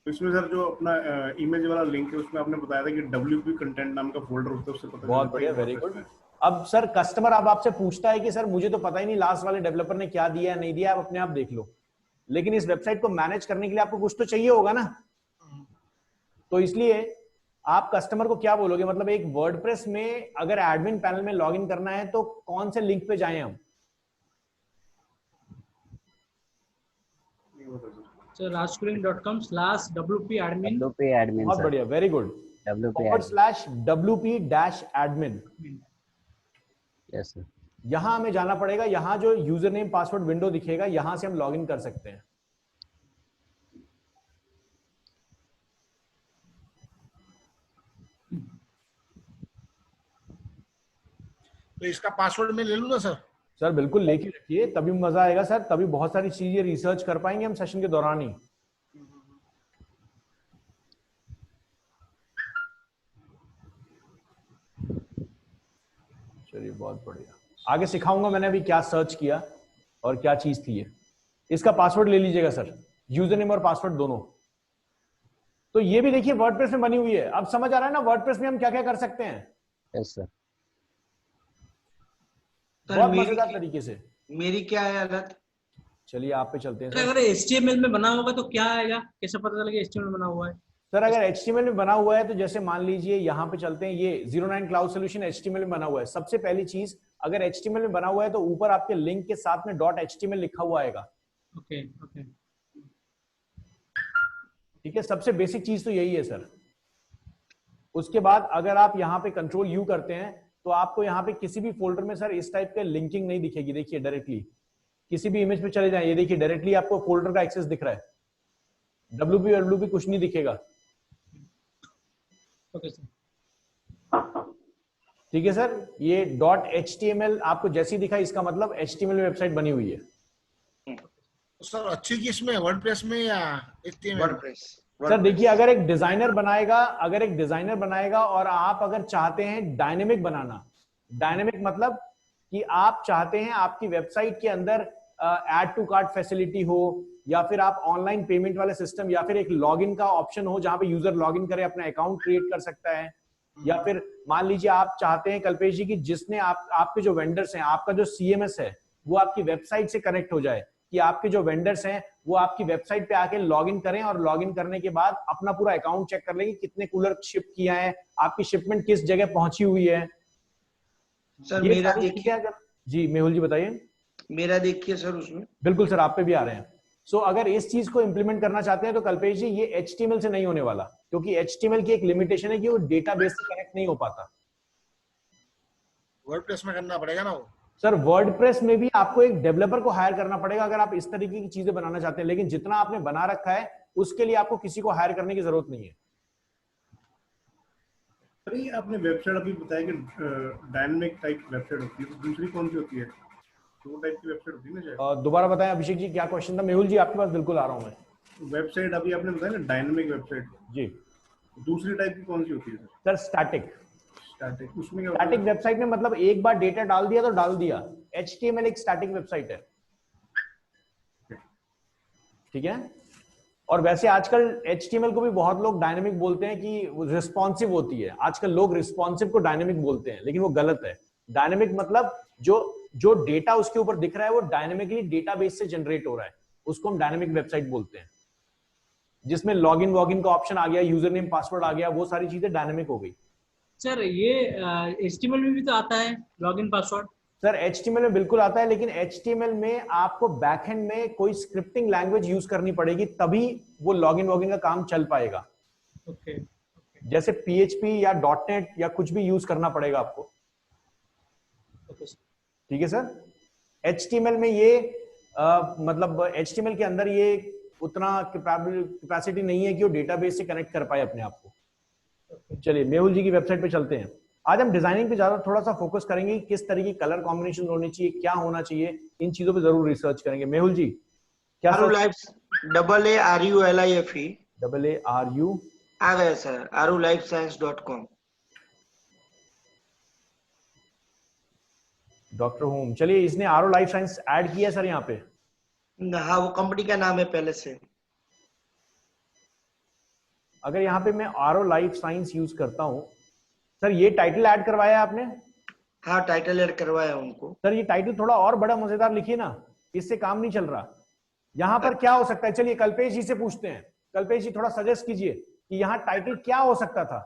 तो इसमें सर जो अपना इमेज वाला लिंक है, उसमें आपने बताया था कि WP कंटेंट नाम का फोल्डर होता है, उससे पता बहुत बढ़िया, वेरी गुड। अब सर कस्टमर अब आपसे पूछता है कि सर मुझे तो पता ही नहीं लास्ट वाले डेवलपर ने क्या दिया है नहीं दिया, आप अपने आप देख लो, लेकिन इस वेबसाइट को मैनेज करने के लिए आपको कुछ तो चाहिए होगा ना। तो इसलिए आप कस्टमर को क्या बोलोगे, मतलब एक वर्डप्रेस में अगर एडमिन पैनल में लॉगिन करना है तो कौन से लिंक पे जाएं हम? Sir rajkuling.com/WP admin। बहुत बढ़िया, very good. /WP-admin। Yes sir. यहां हमें जाना पड़ेगा, यहां जो यूजर नेम पासवर्ड विंडो दिखेगा, यहां से हम लॉगिन कर सकते हैं। तो इसका पासवर्ड मैं ले लूं ना सर? सर बिल्कुल लेके रखिए, तभी मजा आएगा सर, तभी बहुत सारी चीजें रिसर्च कर पाएंगे हम सेशन के दौरान ही। चलिए बहुत बढ़िया, आगे सिखाऊंगा मैंने अभी क्या सर्च किया और क्या चीज थी ये। इसका पासवर्ड ले लीजिएगा सर, यूजर नेम और पासवर्ड दोनों। तो ये भी देखिए वर्डप्रेस में बनी हुई है। अब समझ आ रहा है ना वर्डप्रेस में हम क्या क्या कर सकते हैं? Yes sir. बहुत मजेदार तरीके से। मेरी क्या है हालत? चलिए आप पे चलते हैं सर। अगर HTML में बना होगा तो क्या आएगा, कैसे पता चलेगा HTML में बना हुआ है? सर अगर HTML में बना हुआ है तो जैसे मान लीजिए यहाँ पे चलते हैं, ये 09 क्लाउड सोल्यूशन HTML में बना हुआ है। सबसे पहली चीज, अगर HTML में बना हुआ है तो ऊपर आपके लिंक के साथ में .html लिखा हुआ आएगा। ओके ओके, ठीक है, सबसे बेसिक चीज तो यही है सर। उसके बाद अगर आप यहाँ पे Ctrl+U करते हैं तो आपको यहाँ पे किसी भी फोल्डर में सर इस टाइप के लिंकिंग नहीं दिखेगी। देखिए डायरेक्टली किसी भी इमेज पे चले जाएं, ये देखिए डायरेक्टली आपको फोल्डर का एक्सेस दिख रहा है, WP कुछ नहीं दिखेगा। Okay sir. ठीक है सर, ये .html आपको जैसी दिखा इसका मतलब HTML में वेबसाइट बनी हुई है। तो सर अच्छी किस में, वर्डप्रेस में या HTML? वर्डप्रेस। सर देखिए, अगर एक डिजाइनर बनाएगा और आप अगर चाहते हैं डायनेमिक बनाना, डायनेमिक मतलब कि आप चाहते हैं आपकी वेबसाइट के अंदर ऐड टू कार्ट फैसिलिटी हो, या फिर आप ऑनलाइन पेमेंट वाले सिस्टम, या फिर एक लॉगिन का ऑप्शन हो जहां पे यूजर लॉगिन करे, अपना अकाउंट क्रिएट कर सकता है, या फिर मान लीजिए आप चाहते हैं कल्पेश जी कि जिसने आपके जो वेंडर्स हैं, आपका जो CMS है वो आपकी वेबसाइट से कनेक्ट हो जाए, कि आपके जो वेंडर्स हैं वो आपकी वेबसाइट पे आके लॉगिन करें और लॉगिन करने के बाद अपना पूरा अकाउंट चेक कर लेंगे कितने कूलर शिप किया है, आपकी शिपमेंट किस जगह पहुंची हुई है। सर मेरा देखिए, जी मेहुल जी बताइए। मेरा देखिए सर उसमें। बिल्कुल सर, आप पे भी आ रहे हैं। सो अगर इस चीज को इंप्लीमेंट करना चाहते हैं तो कल्पेश जी ये HTML से नहीं होने वाला, क्योंकि HTML की एक लिमिटेशन है कि वो डेटाबेस से कनेक्ट नहीं हो पाता। वर्डप्रेस में करना पड़ेगा ना वो। सर वर्डप्रेस में भी आपको एक डेवलपर को हायर करना पड़ेगा अगर आप इस तरीके की चीजें बनाना चाहते हैं, लेकिन जितना आपने बना रखा है उसके लिए आपको किसी को हायर करने की जरूरत नहीं है। अरे आपने वेबसाइट अभी बताया कि डायनामिक टाइप वेबसाइट होती है, तो दूसरी कौन सी होती है? दो टाइप की वेबसाइट होती है ना शायद। दोबारा बताएं अभिषेक जी, क्या क्वेश्चन था? मेहुल जी आपके पास बिल्कुल आ रहा हूं मैं। वेबसाइट अभी आपने बताया ना डायनामिक वेबसाइट, जी दूसरी टाइप की कौन सी होती है सर? स्टैटिक। स्टैटिक, उसमें क्या स्टैटिक वेबसाइट में मतलब एक बार डेटा डाल दिया तो डाल दिया। HTML एक स्टैटिक वेबसाइट है, ठीक है। और वैसे आजकल HTML को भी बहुत लोग डायनेमिक बोलते हैं कि रिस्पॉन्सिव होती है। आजकल लोग रिस्पॉन्सिव को डायनेमिक बोलते हैं, लेकिन वो गलत है। डायनेमिक मतलब जो डेटा उसके ऊपर दिख रहा है वो डायनेमिकली डेटाबेस से जनरेट हो रहा है, उसको हम डायनेमिक वेबसाइट बोलते हैं। जिसमें लॉगिन वॉगिन का ऑप्शन आ गया, यूजर नेम पासवर्ड आ गया, वो सारी चीजें डायनेमिक हो गई। सर ये HTML में भी तो आता है लॉगिन पासवर्ड? सर HTML में बिल्कुल आता है, लेकिन HTML में आपको बैकएंड में कोई स्क्रिप्टिंग लैंग्वेज यूज करनी पड़ेगी, तभी वो लॉगिन वॉगिन का काम चल पाएगा। ओके। जैसे PHP या .NET या कुछ भी यूज करना पड़ेगा आपको। ठीक है सर। HTML में ये मतलब HTML के अंदर ये उतना कैपेसिटी नहीं है कि वो डेटाबेस से कनेक्ट कर पाए अपने आप को। चलिए मेहुल जी की वेबसाइट पे चलते हैं। आज हम डिजाइनिंग पे ज्यादा थोड़ा सा फोकस करेंगे, किस तरह की कलर कॉम्बिनेशन होनी चाहिए, क्या होना चाहिए, इन चीजों पे जरूर रिसर्च करेंगे। मेहुल जी क्या? ARULIFE AARU आ गया सर, arulifescience.com। डॉक्टर होम, चलिए इसने आरो लाइफ साइंस ऐड किया सर यहाँ पे। हाँ वो कंपनी का नाम है पहले से। अगर यहाँ पे मैं आरो लाइफ साइंस यूज करता हूँ सर, ये टाइटल ऐड करवाया है आपने? हाँ टाइटल ऐड करवाया उनको। सर ये टाइटल थोड़ा और बड़ा मजेदार लिखिए ना, इससे काम नहीं चल रहा। यहाँ पर क्या हो सकता है? चलिए कल्पेश जी से पूछते हैं। कल्पेश जी थोड़ा सजेस्ट कीजिए कि यहाँ टाइटल क्या हो सकता था?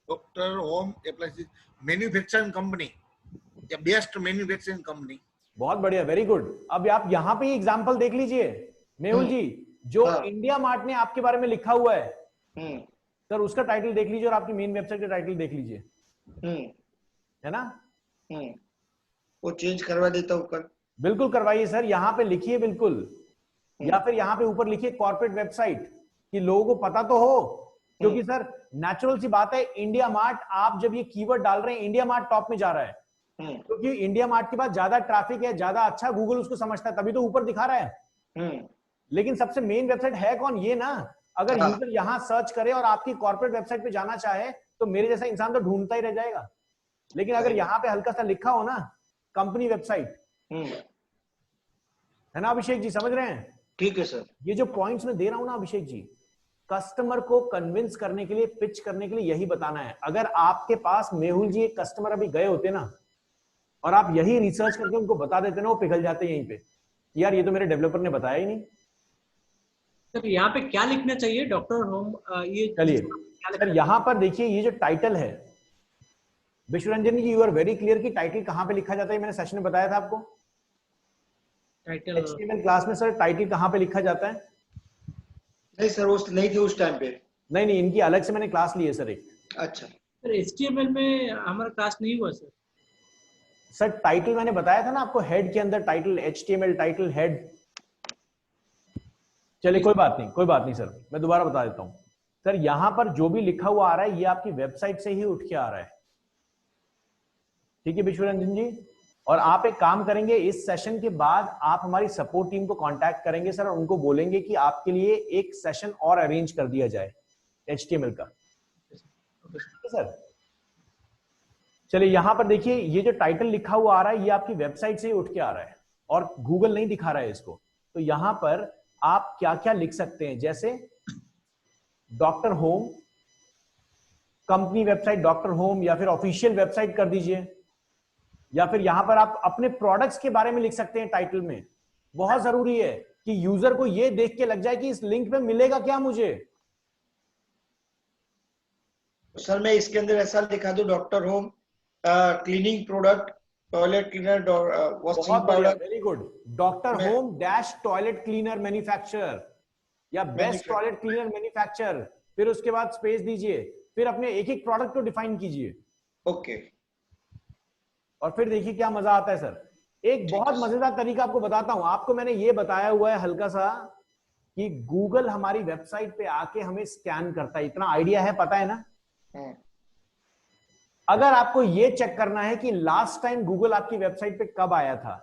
Doctor home appliances manufacturing company या बेस्ट मैन्युफैक्चरिंग कंपनी। बहुत बढ़िया, वेरी गुड। अब आप यहाँ पे एग्जांपल देख लीजिए मेहुल जी, जो हाँ। इंडिया मार्ट ने आपके बारे में लिखा हुआ है सर, उसका टाइटल देख लीजिए और आपकी मेन वेबसाइट का टाइटल देख लीजिए, है ना? वो चेंज करवा देता हूँ कल। बिल्कुल करवाइए सर, यहाँ पे लिखिए बिल्कुल, या फिर यहाँ पे ऊपर लिखिए कॉर्पोरेट वेबसाइट, कि लोगों को पता तो हो। क्योंकि सर नेचुरल सी बात है, इंडिया मार्ट, आप जब ये कीवर्ड डाल रहे हैं इंडिया मार्ट टॉप में जा रहा है, क्योंकि इंडिया मार्ट के पास ज्यादा ट्रैफिक है, ज्यादा अच्छा गूगल उसको समझता है, तभी तो ऊपर दिखा रहा है। लेकिन सबसे मेन वेबसाइट है कौन? ये ना। अगर यूजर यहाँ सर्च करे और आपकी कॉर्पोरेट वेबसाइट पे जाना चाहे तो मेरे जैसा इंसान तो ढूंढता ही रह जाएगा। लेकिन अगर यहाँ पे हल्का सा लिखा हो ना कंपनी वेबसाइट, है ना अभिषेक जी, समझ रहे हैं? ठीक है सर। ये जो पॉइंट्स मैं दे रहा हूं ना अभिषेक जी, कस्टमर को कन्विंस करने के लिए, पिच करने के लिए यही बताना है। अगर आपके पास मेहुल जी एक कस्टमर अभी गए होते ना, और आप यही रिसर्च करके उनको बता देते ना, वो पिघल जाते यहीं पे, यार ये तो मेरे डेवलपर ने बताया ही नहीं। सर यहाँ पे क्या लिखना चाहिए डॉक्टर होम? ये चलिए सर यहाँ पर देखिए, ये जो टाइटल है, विश्वरंजन जी यू आर वेरी क्लियर कि टाइटल कहाँ पे लिखा जाता है। मैंने सेशन में बताया था आपको टाइटल HTML क्लास में। सर टाइटल कहाँ पे लिखा जाता है? नहीं सर वो नहीं थे उस टाइम पे। नहीं नहीं, इनकी अलग से मैंने क्लास ली है सर एक। अच्छा सर HTML में हमारा क्लास नहीं हुआ सर। सर टाइटल मैंने बताया था ना आपको, हेड के अंदर टाइटल, HTML टाइटल हेड। चलिए कोई बात नहीं सर, मैं दोबारा बता देता हूं। सर यहां पर जो भी लिखा हुआ आ रहा है ये आपकी वेबसाइट से ही उठ के आ रहा है, ठीक है विश्वरंजन जी। और आप एक काम करेंगे, इस सेशन के बाद आप हमारी सपोर्ट टीम को कांटेक्ट करेंगे सर, और उनको बोलेंगे कि आपके लिए एक सेशन और अरेंज कर दिया जाए HTML का, ठीक है सर। चलिए यहां पर देखिए, ये जो टाइटल लिखा हुआ आ रहा है ये आपकी वेबसाइट से ही उठ के आ रहा है और गूगल नहीं दिखा रहा है इसको। तो यहां पर आप क्या क्या लिख सकते हैं, जैसे doctor home, company website doctor home, या फिर ऑफिशियल वेबसाइट कर दीजिए, या फिर यहां पर आप अपने प्रोडक्ट्स के बारे में लिख सकते हैं टाइटल में। बहुत जरूरी है कि यूजर को यह देख के लग जाए कि इस लिंक पे मिलेगा क्या मुझे। सर मैं इसके अंदर ऐसा लिखा दूं, doctor home cleaning product, toilet cleaner, washing powder. Very good, doctor home dash toilet cleaner manufacturer, या बेस्ट टॉयलेट क्लीनर मैन्युफैक्चरर, फिर उसके बाद स्पेस दीजिए, फिर अपने एक एक प्रोडक्ट को डिफाइन कीजिए। ओके। और फिर देखिए क्या मजा आता है सर। एक बहुत मजेदार तरीका आपको बताता हूं, आपको मैंने ये बताया हुआ है हल्का सा कि गूगल हमारी वेबसाइट पे आके हमें स्कैन करता है, इतना आइडिया है, पता है ना। अगर आपको ये चेक करना है कि लास्ट टाइम गूगल आपकी वेबसाइट पे कब आया था,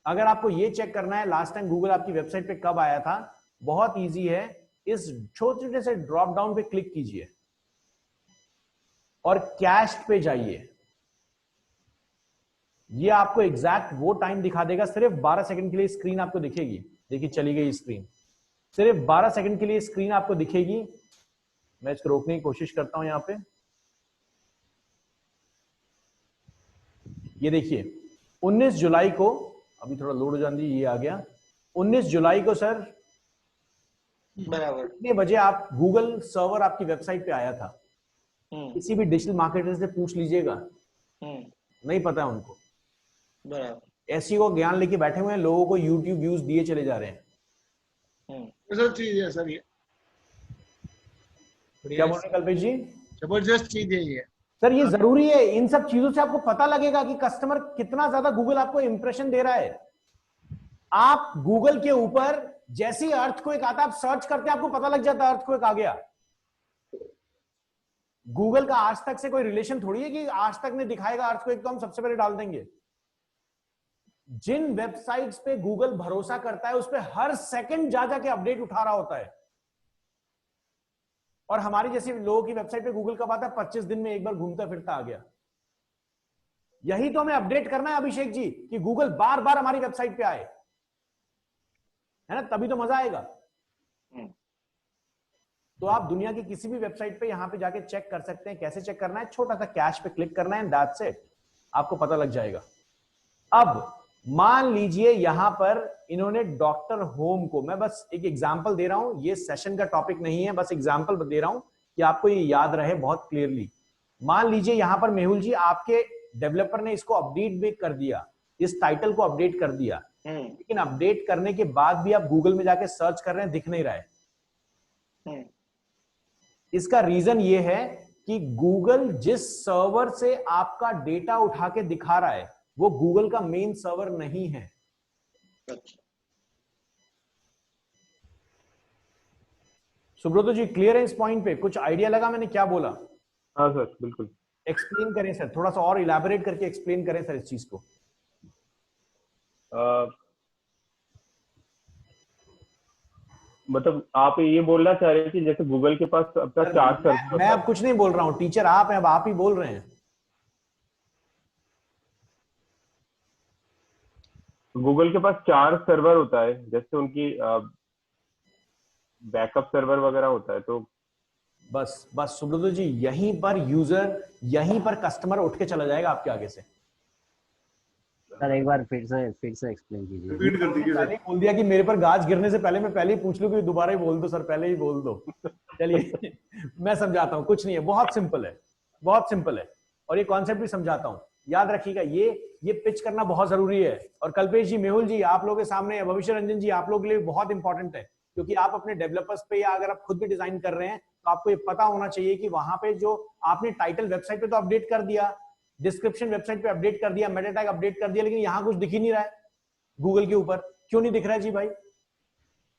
अगर आपको ये चेक करना है लास्ट टाइम गूगल आपकी वेबसाइट पे कब आया था, बहुत इजी है। इस छोटे से ड्रॉप डाउन पे क्लिक कीजिए और कैश्ड पे जाइए। ये आपको एग्जैक्ट वो टाइम दिखा देगा। सिर्फ 12 सेकंड के लिए स्क्रीन आपको दिखेगी। देखिए चली गई स्क्रीन, सिर्फ 12 सेकंड के लिए स्क्रीन आपको दिखेगी। मैं इसको रोकने की कोशिश करता हूं। यहां पे ये देखिए 19 जुलाई को, अभी थोड़ा लोड हो जाने दीजिए, ये आ गया 19 जुलाई को सर, बराबर कितने बजे आप गूगल सर्वर आपकी वेबसाइट पे आया था। किसी भी डिजिटल मार्केटर से पूछ लीजिएगा, नहीं पता है उनको। बराबर ऐसी को ज्ञान लेके बैठे हुए हैं, लोगों को यूट्यूब व्यूज दिए चले जा रहे हैं। जबरदस्त चीज है सर ये, क्या बोल रहे हैं कल्पेश जी? जबरदस्त चीज है ये सर ये जरूरी है, इन सब चीजों से आपको पता लगेगा कि कस्टमर कितना ज्यादा गूगल आपको इंप्रेशन दे रहा है। आप गूगल के ऊपर जैसे ही अर्थक्वेक आता है, आप सर्च करते हैं, आपको पता लग जाता है अर्थक्वेक आ गया। गूगल का आज तक से कोई रिलेशन थोड़ी है कि आज तक ने दिखाएगा अर्थक्वेक तो हम सबसे पहले डाल देंगे। जिन वेबसाइट्स पे गूगल भरोसा करता है उस पे हर सेकंड जा जाके अपडेट उठा रहा होता है। और हमारी जैसे लोगों की वेबसाइट पे गूगल कब आता है? 25 दिन में एक बार घूमता फिरता आ गया। यही तो हमें अपडेट करना है अभिषेक जी, कि गूगल बार बार हमारी वेबसाइट पे आए, है ना, तभी तो मजा आएगा। तो आप दुनिया की किसी भी वेबसाइट पे यहां पे जाके चेक कर सकते हैं। कैसे चेक करना है? छोटा सा कैश पे क्लिक करना है, दैट्स इट, आपको पता लग जाएगा। अब मान लीजिए यहां पर इन्होंने डॉक्टर होम को, मैं बस एक एग्जांपल दे रहा हूं, ये सेशन का टॉपिक नहीं है, बस एग्जांपल दे रहा हूं कि आपको ये याद रहे बहुत क्लियरली। मान लीजिए यहां पर मेहुल जी आपके डेवलपर ने इसको अपडेट भी कर दिया, इस टाइटल को अपडेट कर दिया, लेकिन अपडेट करने के बाद भी आप गूगल में जाके सर्च कर रहे हैं, दिख नहीं रहा है। इसका रीजन ये है कि गूगल जिस सर्वर से आपका डेटा उठा के दिखा रहा है वो गूगल का मेन सर्वर नहीं है। सुब्रतो जी क्लियर है इस पॉइंट पे? कुछ आइडिया लगा मैंने क्या बोला? हाँ सर बिल्कुल। एक्सप्लेन करें सर, थोड़ा सा और इलैबोरेट करके एक्सप्लेन करें सर इस चीज को। मतलब आप ये बोलना चाह रहे हैं कि जैसे गूगल के पास अपना 4 सर्वर, मैं अब कुछ नहीं बोल रहा हूं, टीचर आप हैं, अब आप ही बोल रहे हैं। गूगल के पास 4 सर्वर होता है, जैसे उनकी बैकअप सर्वर वगैरह होता है। तो बस बस सुब्रतो जी, यहीं पर यूजर, यहीं पर कस्टमर उठ के चला जाएगा आपके आगे से। सर एक बार फिर से एक्सप्लेन कीजिए। रिपीट कर दीजिए पहले ही बोल दिया कि मेरे पर गाज गिरने से पहले मैं पहले ही पूछ लूं कि दोबारा ही बोल दो सर, पहले ही बोल दो। चलिए मैं समझाता हूं, कुछ नहीं है, बहुत सिंपल है, बहुत सिंपल है। और ये कॉन्सेप्ट भी समझाता हूं, याद रखिएगा। ये पिच करना बहुत जरूरी है। और कल्पेश जी, मेहुल जी, आप लोगों के सामने, भविष्य रंजन जी, आप लोगों के लिए बहुत इंपॉर्टेंट है, क्योंकि आप अपने डेवलपर्स पे या अगर आप खुद भी डिजाइन कर रहे हैं तो आपको ये पता होना चाहिए कि वहां पे जो आपने टाइटल वेबसाइट पे तो अपडेट कर दिया, डिस्क्रिप्शन वेबसाइट पे अपडेट कर दिया, मेटा टैग अपडेट कर दिया, लेकिन यहां कुछ दिख ही नहीं रहा है गूगल के ऊपर। क्यों नहीं दिख रहा है जी भाई?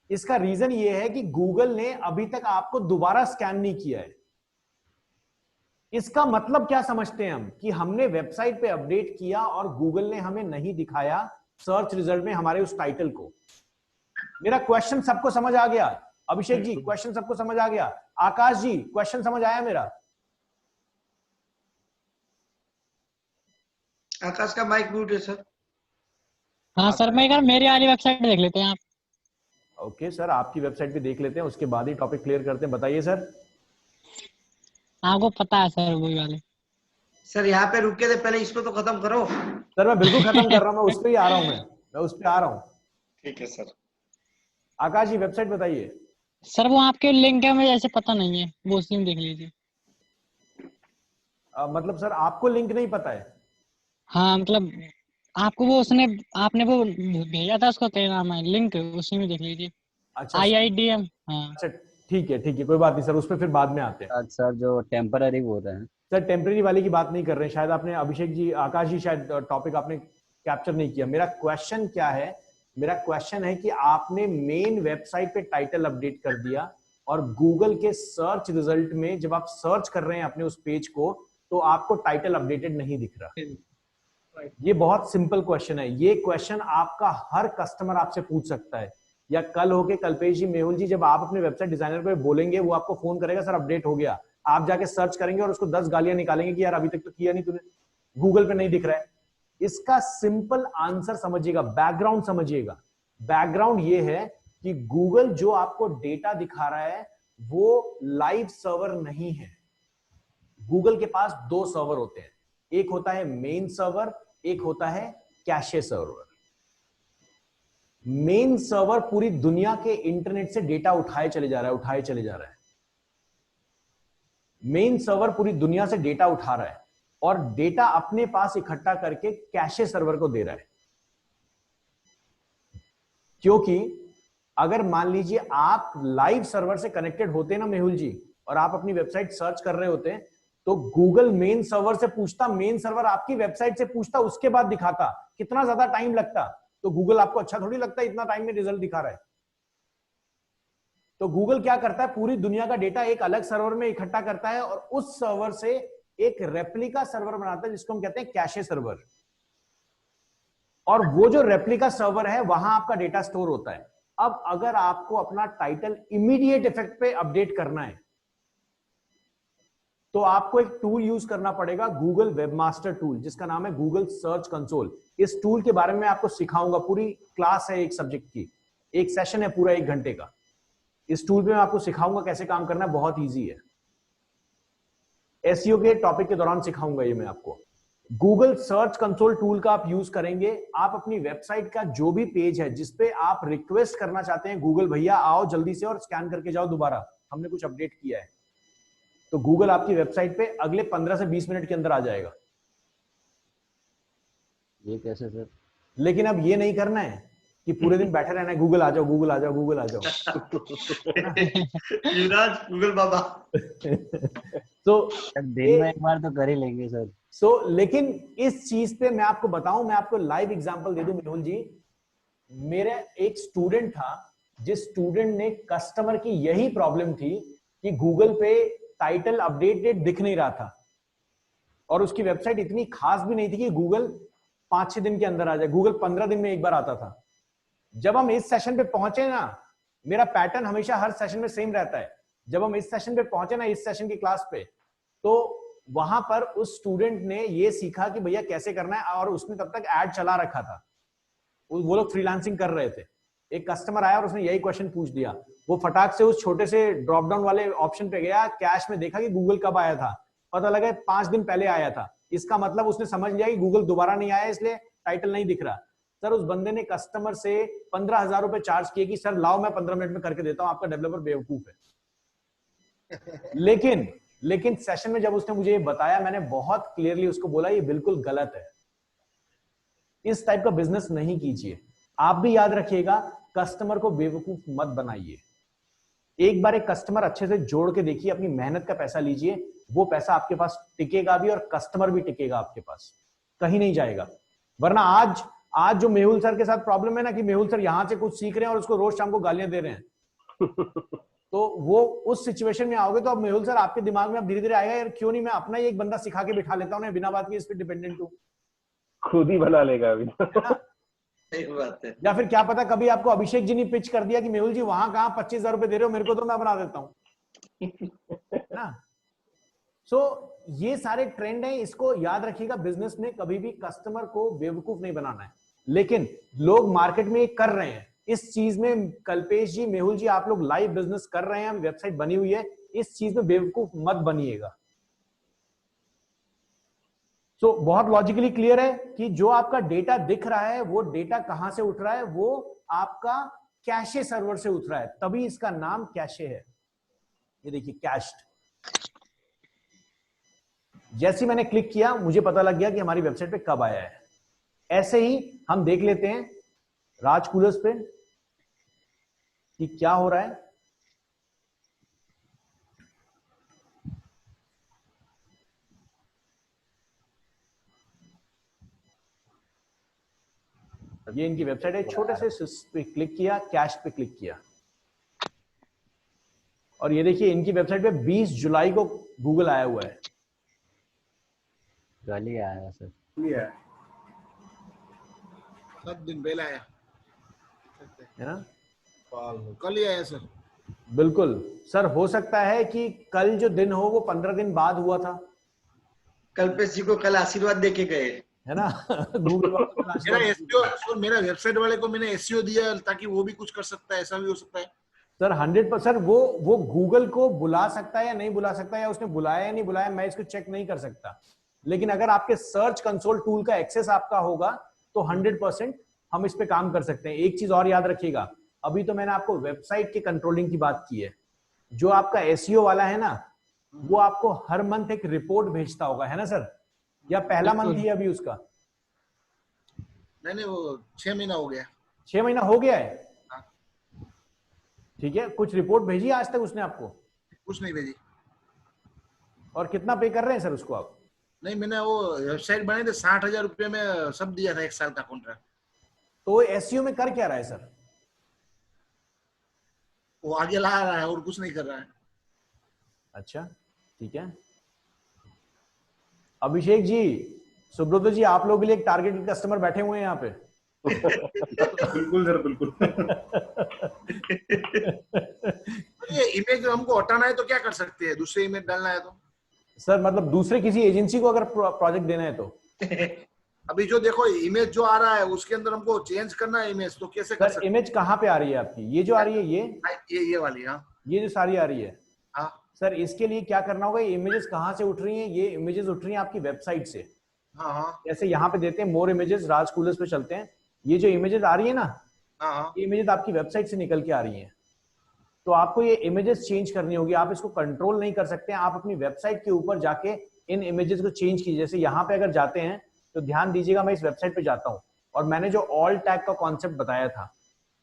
इसका रीजन ये है कि गूगल ने अभी तक आपको दोबारा स्कैन नहीं किया है। इसका मतलब क्या समझते हैं हम कि हमने वेबसाइट पे अपडेट किया और गूगल ने हमें नहीं दिखाया सर्च रिजल्ट में हमारे उस टाइटल को। मेरा क्वेश्चन सबको समझ आ गया? अभिषेक जी क्वेश्चन सबको समझ आ गया? आकाश जी क्वेश्चन समझ आया मेरा? आकाश का माइक म्यूट है सर। हाँ सर, मैं यार मेरी वाली वेबसाइट देख लेते हैं आप। ओके सर, आपकी वेबसाइट पे देख लेते हैं, उसके बाद ही टॉपिक क्लियर करते हैं। बताइए सर। आपको पता है सर वही वाले। सर यहाँ पे रुके थे, पहले इसको तो खत्म करो। सर मैं बिल्कुल खत्म कर रहा हूं, मैं उस पे ही आ रहा हूं, मैं उस पे आ रहा हूं। ठीक है सर। आकाश जी वेबसाइट बताइए। सर वो आपके लिंक है, मुझे ऐसे पता नहीं है, वो उसी में देख लीजिए। मतलब सर आपको लिंक नहीं पता है? हाँ मतलब आपको वो उसने आपने वो भेजा था, उसका क्या नाम है, लिंक उसी में देख लीजिए। अच्छा IIDM। हाँ अच्छा ठीक है, कोई बात नहीं सर, उस पर फिर बाद में आते हैं। सर जो टेम्पररी बोल रहे हैं सर टेम्परेरी वाले की बात नहीं कर रहे हैं, शायद आपने अभिषेक जी, आकाश जी शायद टॉपिक आपने कैप्चर नहीं किया। मेरा क्वेश्चन क्या है? मेरा क्वेश्चन है कि आपने मेन वेबसाइट पे टाइटल अपडेट कर दिया और गूगल के सर्च रिजल्ट में जब आप सर्च कर रहे हैं अपने उस पेज को तो आपको टाइटल अपडेटेड नहीं दिख रहा। ये बहुत सिंपल क्वेश्चन है। ये क्वेश्चन आपका हर कस्टमर आपसे पूछ सकता है, या कल होके कल्पेश जी, मेहुल जी, जब आप अपने वेबसाइट डिजाइनर को बोलेंगे वो आपको फोन करेगा, सर अपडेट हो गया, आप जाके सर्च करेंगे और उसको 10 गालियां निकालेंगे कि यार अभी तक तो किया नहीं तूने, गूगल पे नहीं दिख रहा है। इसका सिंपल आंसर समझिएगा, बैकग्राउंड समझिएगा। बैकग्राउंड ये है कि गूगल जो आपको डेटा दिखा रहा है वो लाइव सर्वर नहीं है। गूगल के पास 2 सर्वर होते हैं, एक होता है मेन सर्वर, एक होता है कैशे सर्वर। मेन सर्वर पूरी दुनिया के इंटरनेट से डेटा उठाए चले जा रहा है। मेन सर्वर पूरी दुनिया से डेटा उठा रहा है और डेटा अपने पास इकट्ठा करके कैशे सर्वर को दे रहा है। क्योंकि अगर मान लीजिए आप लाइव सर्वर से कनेक्टेड होते ना मेहुल जी, और आप अपनी वेबसाइट सर्च कर रहे होते तो गूगल मेन सर्वर से पूछता, मेन सर्वर आपकी वेबसाइट से पूछता, उसके बाद दिखाता, कितना ज्यादा टाइम लगता। तो गूगल आपको अच्छा थोड़ी लगता है इतना टाइम में रिजल्ट दिखा रहा है। तो गूगल क्या करता है, पूरी दुनिया का डेटा एक अलग सर्वर में इकट्ठा करता है और उस सर्वर से एक रेप्लिका सर्वर बनाता है जिसको हम कहते हैं कैशे सर्वर। और वो जो रेप्लिका सर्वर है वहां आपका डेटा स्टोर होता है। अब अगर आपको अपना टाइटल इमीडिएट इफेक्ट पे अपडेट करना है तो आपको एक टूल यूज करना पड़ेगा, गूगल वेबमास्टर टूल, जिसका नाम है गूगल सर्च कंसोल। इस टूल के बारे में आपको सिखाऊंगा, पूरी क्लास है एक सब्जेक्ट की, एक सेशन है पूरा 1 घंटे का। इस टूल पे मैं आपको सिखाऊंगा कैसे काम करना है, बहुत इजी है। एसईओ के टॉपिक के दौरान सिखाऊंगा ये मैं आपको। गूगल सर्च कंसोल टूल का आप यूज करेंगे, आप अपनी वेबसाइट का जो भी पेज है जिसपे आप रिक्वेस्ट करना चाहते हैं गूगल भैया आओ जल्दी से और स्कैन करके जाओ दोबारा, हमने कुछ अपडेट किया है, तो गूगल आपकी वेबसाइट पे अगले 15 से 20 मिनट के अंदर आ जाएगा। ये कैसे सर? लेकिन अब ये नहीं करना है कि पूरे दिन बैठे रहना है गूगल आ जाओ, गूगल आ जाओ, गूगल आ जाओ। युवराज गूगल बाबा। तो दिन में एक बार तो कर ही लेंगे सर। लेकिन इस चीज पे मैं आपको बताऊं, मैं आपको लाइव एग्जांपल दे दूं मेहुल जी। मेरा एक स्टूडेंट था, जिस स्टूडेंट ने, कस्टमर की यही प्रॉब्लम थी कि गूगल पे टाइटल अपडेटेड दिख नहीं रहा था और उसकी वेबसाइट इतनी खास भी नहीं थी कि गूगल 5-6 दिन के अंदर आ जाए, गूगल 15 दिन में एक बार आता था। जब हम इस सेशन पे पहुंचे ना, मेरा पैटर्न हमेशा हर सेशन में सेम रहता है, जब हम इस सेशन पे पहुंचे ना, इस सेशन की क्लास पे, तो वहां पर उस स्टूडेंट ने ये सीखा कि भैया कैसे करना है, और उसने तब तक ऐड चला रखा था, वो लोग फ्रीलांसिंग कर रहे थे। एक कस्टमर आया और उसने यही क्वेश्चन पूछ दिया, वो फटाक से उस छोटे से ड्रॉप डाउन वाले ऑप्शन पे गया, कैश में देखा कि गूगल कब आया था, पता लगा 5 दिन पहले आया था। इसका मतलब उसने समझ लिया कि गूगल दोबारा नहीं आया इसलिए टाइटल नहीं दिख रहा। सर उस बंदे ने कस्टमर से 15,000 रुपए चार्ज किए कि सर लाओ मैं 15 मिनट में करके देता हूं, आपका डेवलपर बेवकूफ है। लेकिन सेशन में जब उसने मुझे ये बताया, मैंने बहुत क्लियरली उसको बोला ये बिल्कुल गलत है, इस टाइप का बिजनेस नहीं कीजिए। आप भी याद रखिएगा, कस्टमर को बेवकूफ मत बनाइए। एक बार एक कस्टमर अच्छे से जोड़ के देखिए, अपनी मेहनत का पैसा लीजिए, वो पैसा आपके पास टिकेगा भी और कस्टमर भी टिकेगा आपके पास, कहीं नहीं जाएगा। वरना आज जो मेहुल सर के साथ प्रॉब्लम है ना कि मेहुल सर यहां से कुछ सीख रहे हैं और उसको रोज शाम को गालियां दे रहे हैं तो वो उस सिचुएशन में आओगे तो अब मेहुल सर आपके दिमाग में अब धीरे धीरे आएगा, यार क्यों नहीं मैं अपना ही एक बंदा सिखा के बिठा लेता हूँ, बिना बात के इस पे डिपेंडेंट हूँ, खुद ही बना लेगा अभी। सही बात है। या फिर क्या पता कभी आपको अभिषेक जी ने पिच कर दिया कि मेहुल जी वहां कहाँ 25,000 रुपए दे रहे हो, मेरे को तो मैं बना देता हूँ ना। सो ये सारे ट्रेंड हैं, इसको याद रखिएगा। बिजनेस में कभी भी कस्टमर को बेवकूफ नहीं बनाना है, लेकिन लोग मार्केट में कर रहे हैं इस चीज में। कल्पेश जी, मेहुल जी, आप लोग लाइव बिजनेस कर रहे हैं, वेबसाइट बनी हुई है, इस चीज में बेवकूफ मत बनिएगा। तो बहुत लॉजिकली क्लियर है कि जो आपका डेटा दिख रहा है वो डेटा कहां से उठ रहा है, वो आपका कैशे सर्वर से उठ रहा है, तभी इसका नाम कैशे है। ये देखिए कैश्ड, जैसे मैंने क्लिक किया मुझे पता लग गया कि हमारी वेबसाइट पे कब आया है। ऐसे ही हम देख लेते हैं राज कूलर्स पे कि क्या हो रहा है। ये इनकी वेबसाइट है, छोटे से पे क्लिक किया, कैश पे क्लिक किया और ये देखिए इनकी वेबसाइट पे 20 जुलाई को गूगल आया हुआ है। कल ही आया सर, 7 दिन पहले आया है ना, कल ही आया सर। बिल्कुल सर। हो सकता है कि कल जो दिन हो वो 15 दिन बाद हुआ था। कल्पेश जी को कल आशीर्वाद देके गए, है ना गूगल मेरा एसईओ सर, मेरा वेबसाइट वाले को मैंने एसईओ दिया ताकि वो भी कुछ कर सकता है, ऐसा भी हो सकता है सर। 100% वो गूगल को बुला सकता है या नहीं बुला सकता है, या उसने बुलाया या नहीं बुलाया, मैं इसको चेक नहीं कर सकता। लेकिन अगर आपके सर्च कंसोल टूल का एक्सेस आपका होगा तो 100% हम इस पे काम कर सकते हैं। एक चीज और याद रखिएगा, अभी तो मैंने आपको वेबसाइट के कंट्रोलिंग की बात की है, जो आपका एसईओ वाला है ना वो आपको हर मंथ एक रिपोर्ट भेजता होगा, है ना सर? या पहला मंथ ही अभी उसका? नहीं, वो 6 महीना हो गया। 6 महीना हो गया है, ठीक है। कुछ रिपोर्ट भेजी आज तक उसने आपको? कुछ नहीं भेजी। और कितना पे कर रहे हैं सर उसको आप? नहीं, मैंने वो वेबसाइट बनाई थी, 60,000 रुपये में सब दिया था, 1 साल का कॉन्ट्रैक्ट। तो एसईओ में कर क्या रहा है सर? वो आगे ला रहा है और कुछ नहीं कर रहा है। अच्छा, ठीक है। अभिषेक जी, सुब्रत जी, आप लोग के लिए एक टारगेटेड कस्टमर बैठे हुए हैं यहाँ पे। बिल्कुल सर, बिल्कुल। ये इमेज हमको हटाना है तो क्या कर सकते हैं? दूसरे इमेज डालना है तो? सर मतलब दूसरे किसी एजेंसी को अगर प्रोजेक्ट देना है तो? अभी जो देखो इमेज जो आ रहा है उसके अंदर हमको चेंज करना है इमेज, तो कैसे कर सर सकते? इमेज कहाँ पे आ रही है आपकी? ये जो आ रही है ये वाली, हाँ, ये जो सारी आ रही है, हाँ सर इसके लिए क्या करना होगा? ये इमेजेस कहाँ से उठ रही हैं? ये इमेजेस उठ रही हैं आपकी वेबसाइट से। हाँ हाँ जैसे यहाँ पे देते हैं मोर इमेजेस, राज कूलर्स पे चलते हैं, ये जो इमेजेस आ रही है ना, हाँ हाँ। ये इमेजेस आपकी वेबसाइट से निकल के आ रही हैं। तो आपको ये इमेजेस चेंज करनी होगी, आप इसको कंट्रोल नहीं कर सकते हैं। आप अपनी वेबसाइट के ऊपर जाके इन इमेजेस को चेंज कीजिए। जैसे यहाँ पे अगर जाते हैं तो ध्यान दीजिएगा, मैं इस वेबसाइट पे जाता हूँ और मैंने जो ऑल टैग का कॉन्सेप्ट बताया था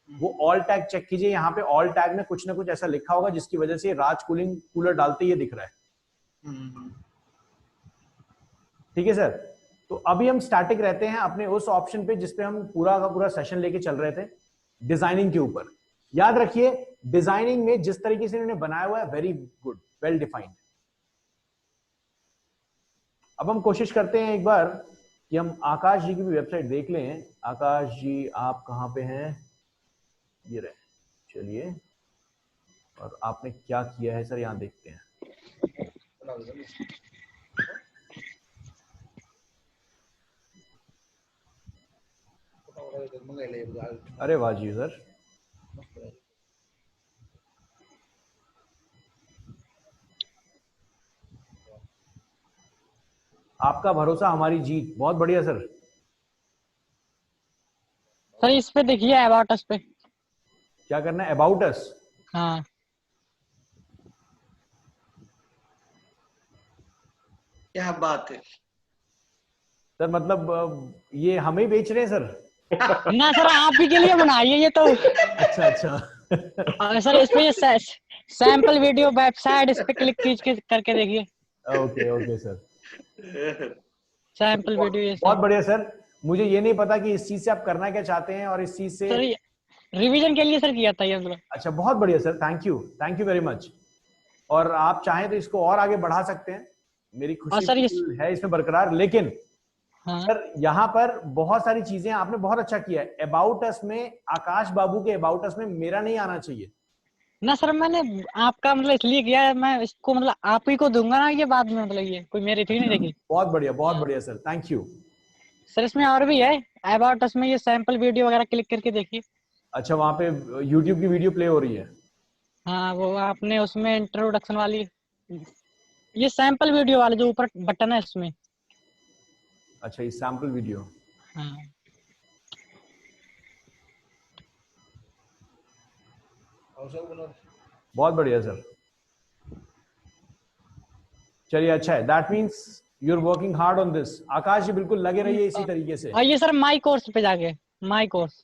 वो ऑल टैग चेक कीजिए। यहाँ पे ऑल टैग में कुछ ना कुछ ऐसा लिखा होगा जिसकी वजह से राज कूलर डालते ही दिख रहा है। ठीक है सर। तो अभी हम स्टैटिक रहते हैं अपने उस ऑप्शन पे जिसपे हम पूरा का पूरा सेशन लेके चल रहे थे, डिजाइनिंग के ऊपर। याद रखिए डिजाइनिंग में जिस तरीके से इन्होंने बनाया हुआ है, वेरी गुड, वेल डिफाइंड। अब हम कोशिश करते हैं एक बार कि हम आकाश जी की भी वेबसाइट देख लें। आकाश जी आप कहाँ पे हैं? ये रहे, चलिए। और आपने क्या किया है सर, यहाँ देखते हैं। अरे वाह जी सर, आपका भरोसा हमारी जीत। बहुत बढ़िया सर। सर इस पे देखिए अबाउट अस पे। क्या करना है? About us? हाँ क्या बात है सर, मतलब ये हमें बेच रहे हैं सर? ना सर, आप ही के लिए बनाइए ये तो। अच्छा अच्छा। सर इस पे सैंपल वीडियो वेबसाइट, इस पे क्लिक खींच के करके देखिए, okay okay sir, sample video ये बहुत सब। बढ़िया सर। मुझे ये नहीं पता कि इस चीज से आप करना क्या चाहते हैं और इस चीज से। सर रिवीजन के लिए सर किया था ये मतलब। अच्छा, बहुत बढ़िया sir, thank you very much. और आप चाहें तो इसको और आगे बढ़ा सकते हैं, मेरी खुशी सर बिल्कुल है इसमें बरकरार। लेकिन हाँ सर यहाँ पर बहुत सारी चीजें आपने बहुत अच्छा किया है। अबाउट अस में, आकाश बाबू के अबाउट अस में मेरा नहीं आना चाहिए। ना सर, मैंने आपका मतलब इसलिए किया है, मैं इसको मतलब आप ही को दूंगा ना ये बाद में, मतलब ये कोई मेरी थी नहीं देखी। बहुत बढ़िया सर, थैंक यू। सर इसमें और भी है, अबाउट अस में ये सैंपल वीडियो वगैरह क्लिक करके देखिए। अच्छा, वहां पे यूट्यूब की वीडियो प्ले हो रही है। हाँ वो आपने उसमें इंट्रोडक्शन वाली, ये सैंपल वीडियो वाले जो ऊपर बटन है इसमें। अच्छा, ये सैंपल वीडियो। हाँ बहुत बढ़िया सर, चलिए अच्छा है। That means you are working hard on this. Akash ji बिल्कुल लगे रहिए इसी तरीके से। और ये सर माई कोर्स पे जाके, माई कोर्स।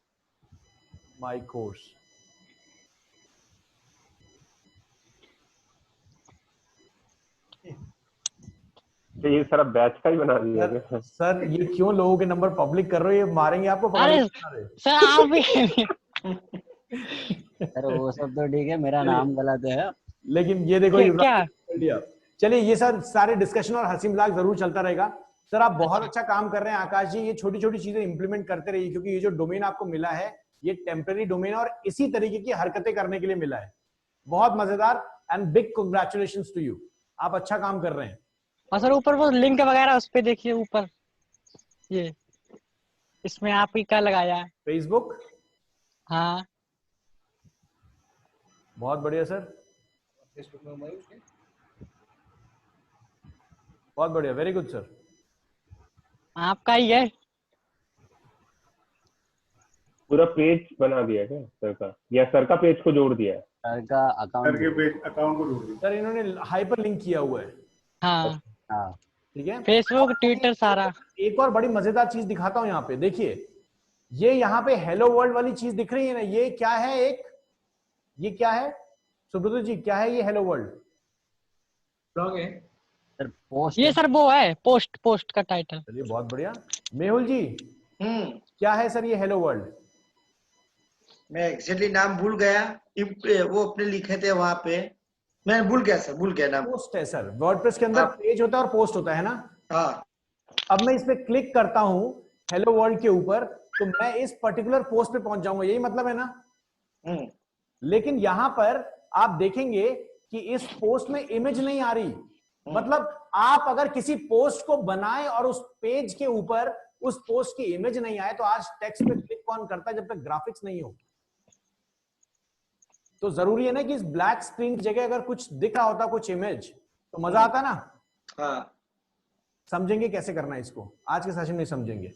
माई कोर्स, तो ये सारा बैच का ही बना दिया गया। सर ये क्यों लोगों के नंबर पब्लिक कर रहे हो? ये मारेंगे आपको, पकड़ अरे के मारे। सर आप भी सर वो सब तो ठीक है, मेरा नाम गलत है। लेकिन ये देखो, क्या कर लिया। चलिए, ये सर सारे डिस्कशन और हंसी मजाक जरूर चलता रहेगा। सर आप बहुत अच्छा काम कर रहे हैं आकाश जी। ये छोटी छोटी चीजें इंप्लीमेंट करते रहिए, क्योंकि ये जो डोमेन आपको मिला है ये टेम्पररी डोमेन और इसी तरीके की हरकतें करने के लिए मिला है। बहुत मजेदार and big congratulations to you. आप अच्छा काम कर रहे हैं। और सर ऊपर वो लिंक वगैरह उस पे देखिए ऊपर, ये इसमें आप ही का लगाया है। फेसबुक, हाँ बहुत बढ़िया सर, बहुत बढ़िया, वेरी गुड सर। आपका ही है। पूरा पेज बना दिया क्या सर का, या सर का पेज को जोड़ दिया है? सर का अकाउंट करके पेज अकाउंट को जोड़ दिया। सर इन्होंने हाइपर लिंक किया हुआ है, हाँ हाँ ठीक है। फेसबुक ट्विटर सारा। एक और बड़ी मजेदार चीज दिखाता हूं यहाँ पे, देखिए ये यहाँ पे हेलो वर्ल्ड वाली चीज दिख रही है ना, ये क्या है? ये क्या है सुब्रत जी, क्या है ये हेलो वर्ल्ड? ब्लॉग है। सर पोस्ट ये सर वो है पोस्ट का टाइटल। चलिए बहुत बढ़िया। मेहुल जी, क्या है सर ये हेलो वर्ल्ड? मैं एग्जैक्टली नाम भूल गया। वो अपने लिखे थे वहां पे, मैं भूल गया सर, भूल गया नाम। पोस्ट है सर, वर्डप्रेस के अंदर हाँ। पेज होता है और पोस्ट होता है ना। हाँ अब मैं इस पे क्लिक करता हूं हेलो वर्ल्ड के ऊपर, तो मैं इस पर्टिकुलर पोस्ट पे पहुंच जाऊंगा, यही मतलब है ना। लेकिन यहां पर आप देखेंगे कि इस पोस्ट में इमेज नहीं आ रही। मतलब आप अगर किसी पोस्ट को बनाएं और उस पेज के ऊपर उस पोस्ट की इमेज नहीं आए, तो आज टेक्स्ट पे क्लिक कौन करता है जब तक ग्राफिक्स नहीं हो? तो जरूरी है ना कि इस ब्लैक स्क्रीन की जगह अगर कुछ दिख रहा होता, कुछ इमेज, तो मजा आता ना। हाँ समझेंगे कैसे करना है इसको, आज के सेशन में समझेंगे।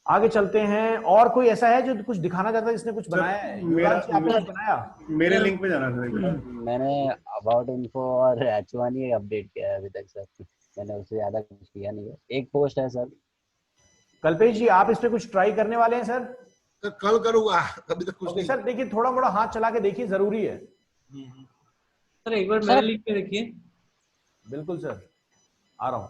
आगे चलते हैं। और कोई ऐसा है जो कुछ दिखाना चाहता है, जिसने कुछ बनाया है? युवराज जी, आपने कुछ बनाया? मेरे लिंक पे जाना था एक बार। मैंने अबाउट इन्फो और H1 ही अपडेट किया है अभी तक सर, मैंने उससे ज्यादा कुछ किया नहीं है। एक पोस्ट है सर। कल्पेश जी, आप इस पे कुछ ट्राई करने वाले हैं सर? तो कल करूंगा, अभी तक कुछ नहीं। सर देखिए, थोड़ा मोड़ा हाथ चला के देखिए, जरूरी है। सर एक बार मेरे लिंक पे देखिए। बिल्कुल सर, आ रहा हूं।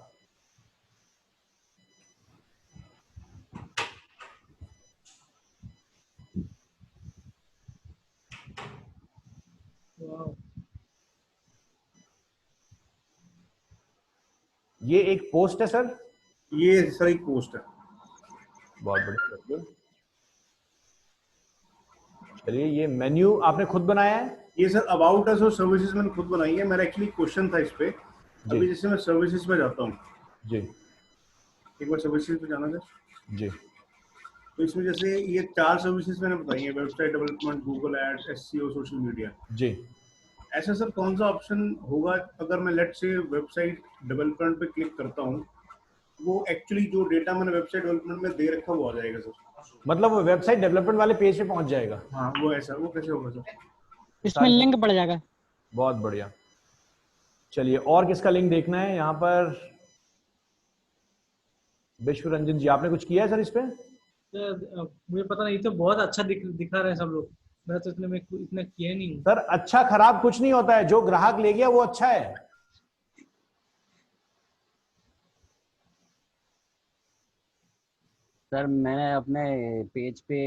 ये एक पोस्ट है सर। ये सर एक पोस्ट है। बहुत बढ़िया। चलिए, ये मेन्यू आपने खुद बनाया है? ये सर अबाउट अस और सर्विसेज मैंने खुद बनाई है। मेरा एक्चुअली क्वेश्चन था इस पे। अभी जैसे मैं सर्विसेज में जाता हूँ जी, एक बार सर्विसेज पे जाना सर जी। तो इसमें जैसे ये 4 सर्विसेज मैंने बताई है, website development, Google ads, SEO, social media जी। ऐसा सर कौन सा ऑप्शन होगा अगर मैं लेट से वेबसाइट डेवलपमेंट पे क्लिक करता हूँ, वो एक्चुअली जो डेटा मैंने वेबसाइट डेवलपमेंट में दे रखा वो आ जाएगा सर? मतलब वो वेबसाइट डेवलपमेंट वाले पेज पे पहुंच जाएगा? हाँ वो ऐसा, वो कैसे होगा सर? इसमें लिंक पड़ जाएगा। बहुत बढ़िया। चलिए, और किसका लिंक देखना है यहाँ पर? विश्व रंजन जी, आपने कुछ किया है सर इस पे? मुझे पता नहीं, तो बहुत अच्छा दिखा रहे हैं सब लोग। मैं तो इतना किया नहीं हूँ। सर अच्छा खराब कुछ नहीं होता है, जो ग्राहक ले गया वो अच्छा है। सर मैंने अपने पेज पे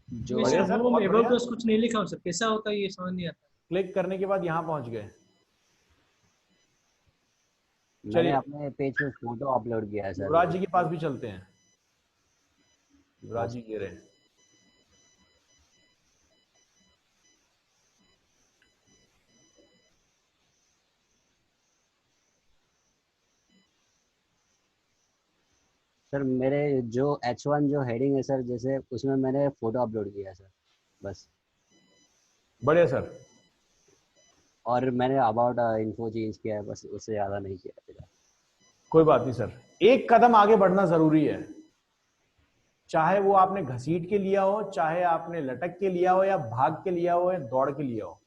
जो वैसे बढ़िया सर, होम बहुत अबाउट बढ़िया। अस कुछ नहीं लिखा हो सर, कैसा होता है ये समझ नहीं आता। क्लिक करने के बाद यहाँ पहुंच गए। मैंने चलिए अपने पेज पे फोटो अपलोड किया है सर। युवराज जी के पास भी चलते हैं। युवराज जी ये रहे। सर मेरे जो H1 जो हेडिंग है सर, जैसे उसमें मैंने फोटो अपलोड किया है सर, बस। बढ़िया सर। और मैंने अबाउट इन्फो चेंज किया है, बस, उससे ज़्यादा नहीं किया फिलहाल। कोई बात नहीं सर, एक कदम आगे बढ़ना जरूरी है। चाहे वो आपने घसीट के लिया हो, चाहे आपने लटक के लिया हो, या भाग के लिया हो, या दौड़ के लिया हो,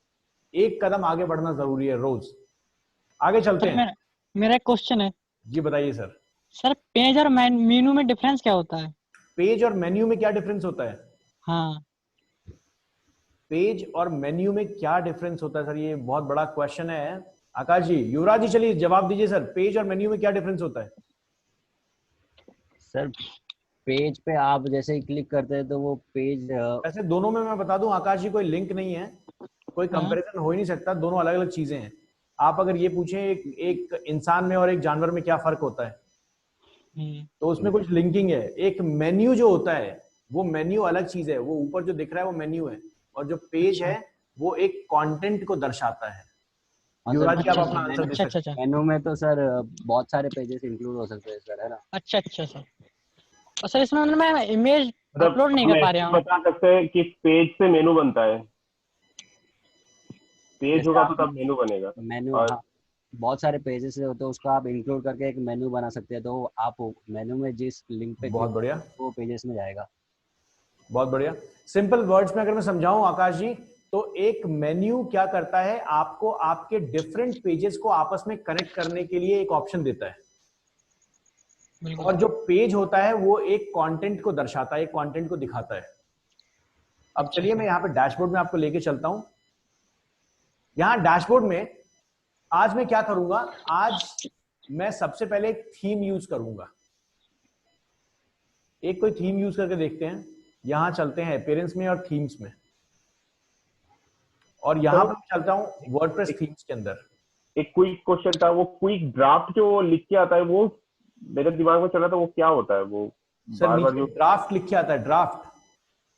एक कदम आगे बढ़ना जरूरी है रोज। आगे चलते सर हैं। मेरा एक क्वेश्चन है। जी बताइए सर। सर पेज और मेनू में डिफरेंस क्या होता है? पेज और मेन्यू में क्या डिफरेंस होता है? हाँ। पेज और मेन्यू में क्या डिफरेंस होता है सर, ये बहुत बड़ा क्वेश्चन है। आकाश जी, युवराज जी चलिए जवाब दीजिए सर, पेज और मेन्यू में क्या डिफरेंस होता है? सर पेज पे आप जैसे ही क्लिक करते हैं तो वो पेज वैसे दोनों में मैं बता दूं आकाश जी, कोई लिंक नहीं है, कोई कंपैरिजन हो ही नहीं सकता, दोनों अलग अलग चीजें हैं। आप अगर ये पूछें एक इंसान में और एक जानवर में क्या फर्क होता है, तो उसमें कुछ लिंकिंग है। एक मेन्यू जो होता है वो मेन्यू अलग चीज है, वो ऊपर जो दिख रहा है वो मेन्यू है, और जो पेज है वो एक कंटेंट को दर्शाता है। युवराज जी आप अपना आंसर दे सकते अच्छा। मेनू में तो सर बहुत सारे पेजेस इंक्लूड हो सकते हैं सर, है ना? अच्छा सर। और सर इसमें मतलब मैं इमेज मतलब अपलोड नहीं हम कर पा ऐसे रहा ही हूँ। बता सकते हैं कि पेज से मेनू बनता है, पेज जैसे होगा तो आप तब मेनू बनेगा। मेनू, और हाँ, बहुत सारे पेजेस है तो उसको आप इंक्लूड करके एक मेनू बना सकते हैं, तो आप मेनू में जिस लिंक पे बहुत क्लिक बढ़िया, वो पेजेस में जाएगा। बहुत बढ़िया। सिंपल वर्ड्स में अगर मैं समझाऊं आकाश जी, तो एक मेन्यू क्या करता है, आपको आपके डिफरेंट पेजेस को आपस में कनेक्ट करने के लिए एक ऑप्शन देता है, और जो पेज होता है वो एक कंटेंट को दर्शाता है, एक कंटेंट को दिखाता है। अब चलिए मैं यहाँ पे डैशबोर्ड में आपको लेके चलता हूं। यहाँ डैशबोर्ड में आज मैं क्या करूंगा, आज मैं सबसे पहले एक थीम यूज करूंगा। एक कोई थीम यूज करके देखते हैं। यहां चलते हैं अपीयरेंस में और थीम्स में, और यहां पर चलता हूं वर्डप्रेस थीम्स के अंदर। एक क्विक क्वेश्चन था, वो क्विक ड्राफ्ट जो लिख के आता है वो मेरे दिमाग में चला था, वो क्या होता है वो? सर बार बार नीचे जो ड्राफ्ट लिख के आता है, ड्राफ्ट।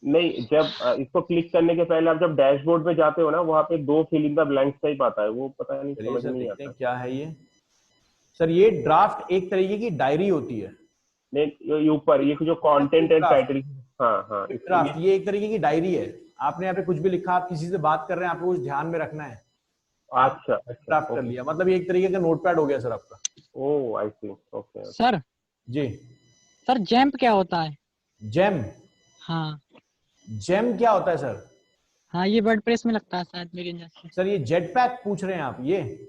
नहीं, जब इसको क्लिक करने के पहले आप जब डैशबोर्ड पे जाते हो ना, वहाँ पे 2 fill in the blanks type आता है, वो पता नहीं, चलिए समझ सर नहीं देखते आता। हैं क्या है ये। सर ये ड्राफ्ट एक तरीके की डायरी होती है। नहीं, ये ऊपर ये जो कंटेंट एंड टाइटल, हाँ हाँ, ड्राफ्ट ये एक तरीके की डायरी है। आपने यहाँ पे कुछ भी लिखा, आप किसी से बात कर रहे हैं, आपको कुछ ध्यान में रखना है, अच्छा अच्छा, ड्राफ्ट कर लिया, मतलब ये एक तरीके का नोटपैड हो गया सर आपका। ओ आई सी, ओके। सर जी सर जैम्प क्या होता है? जेम, हाँ जेम क्या होता है सर? हाँ, ये वर्डप्रेस में लगता है शायद मेरी नजर से। सर ये जेट पैक पूछ रहे हैं आप ये?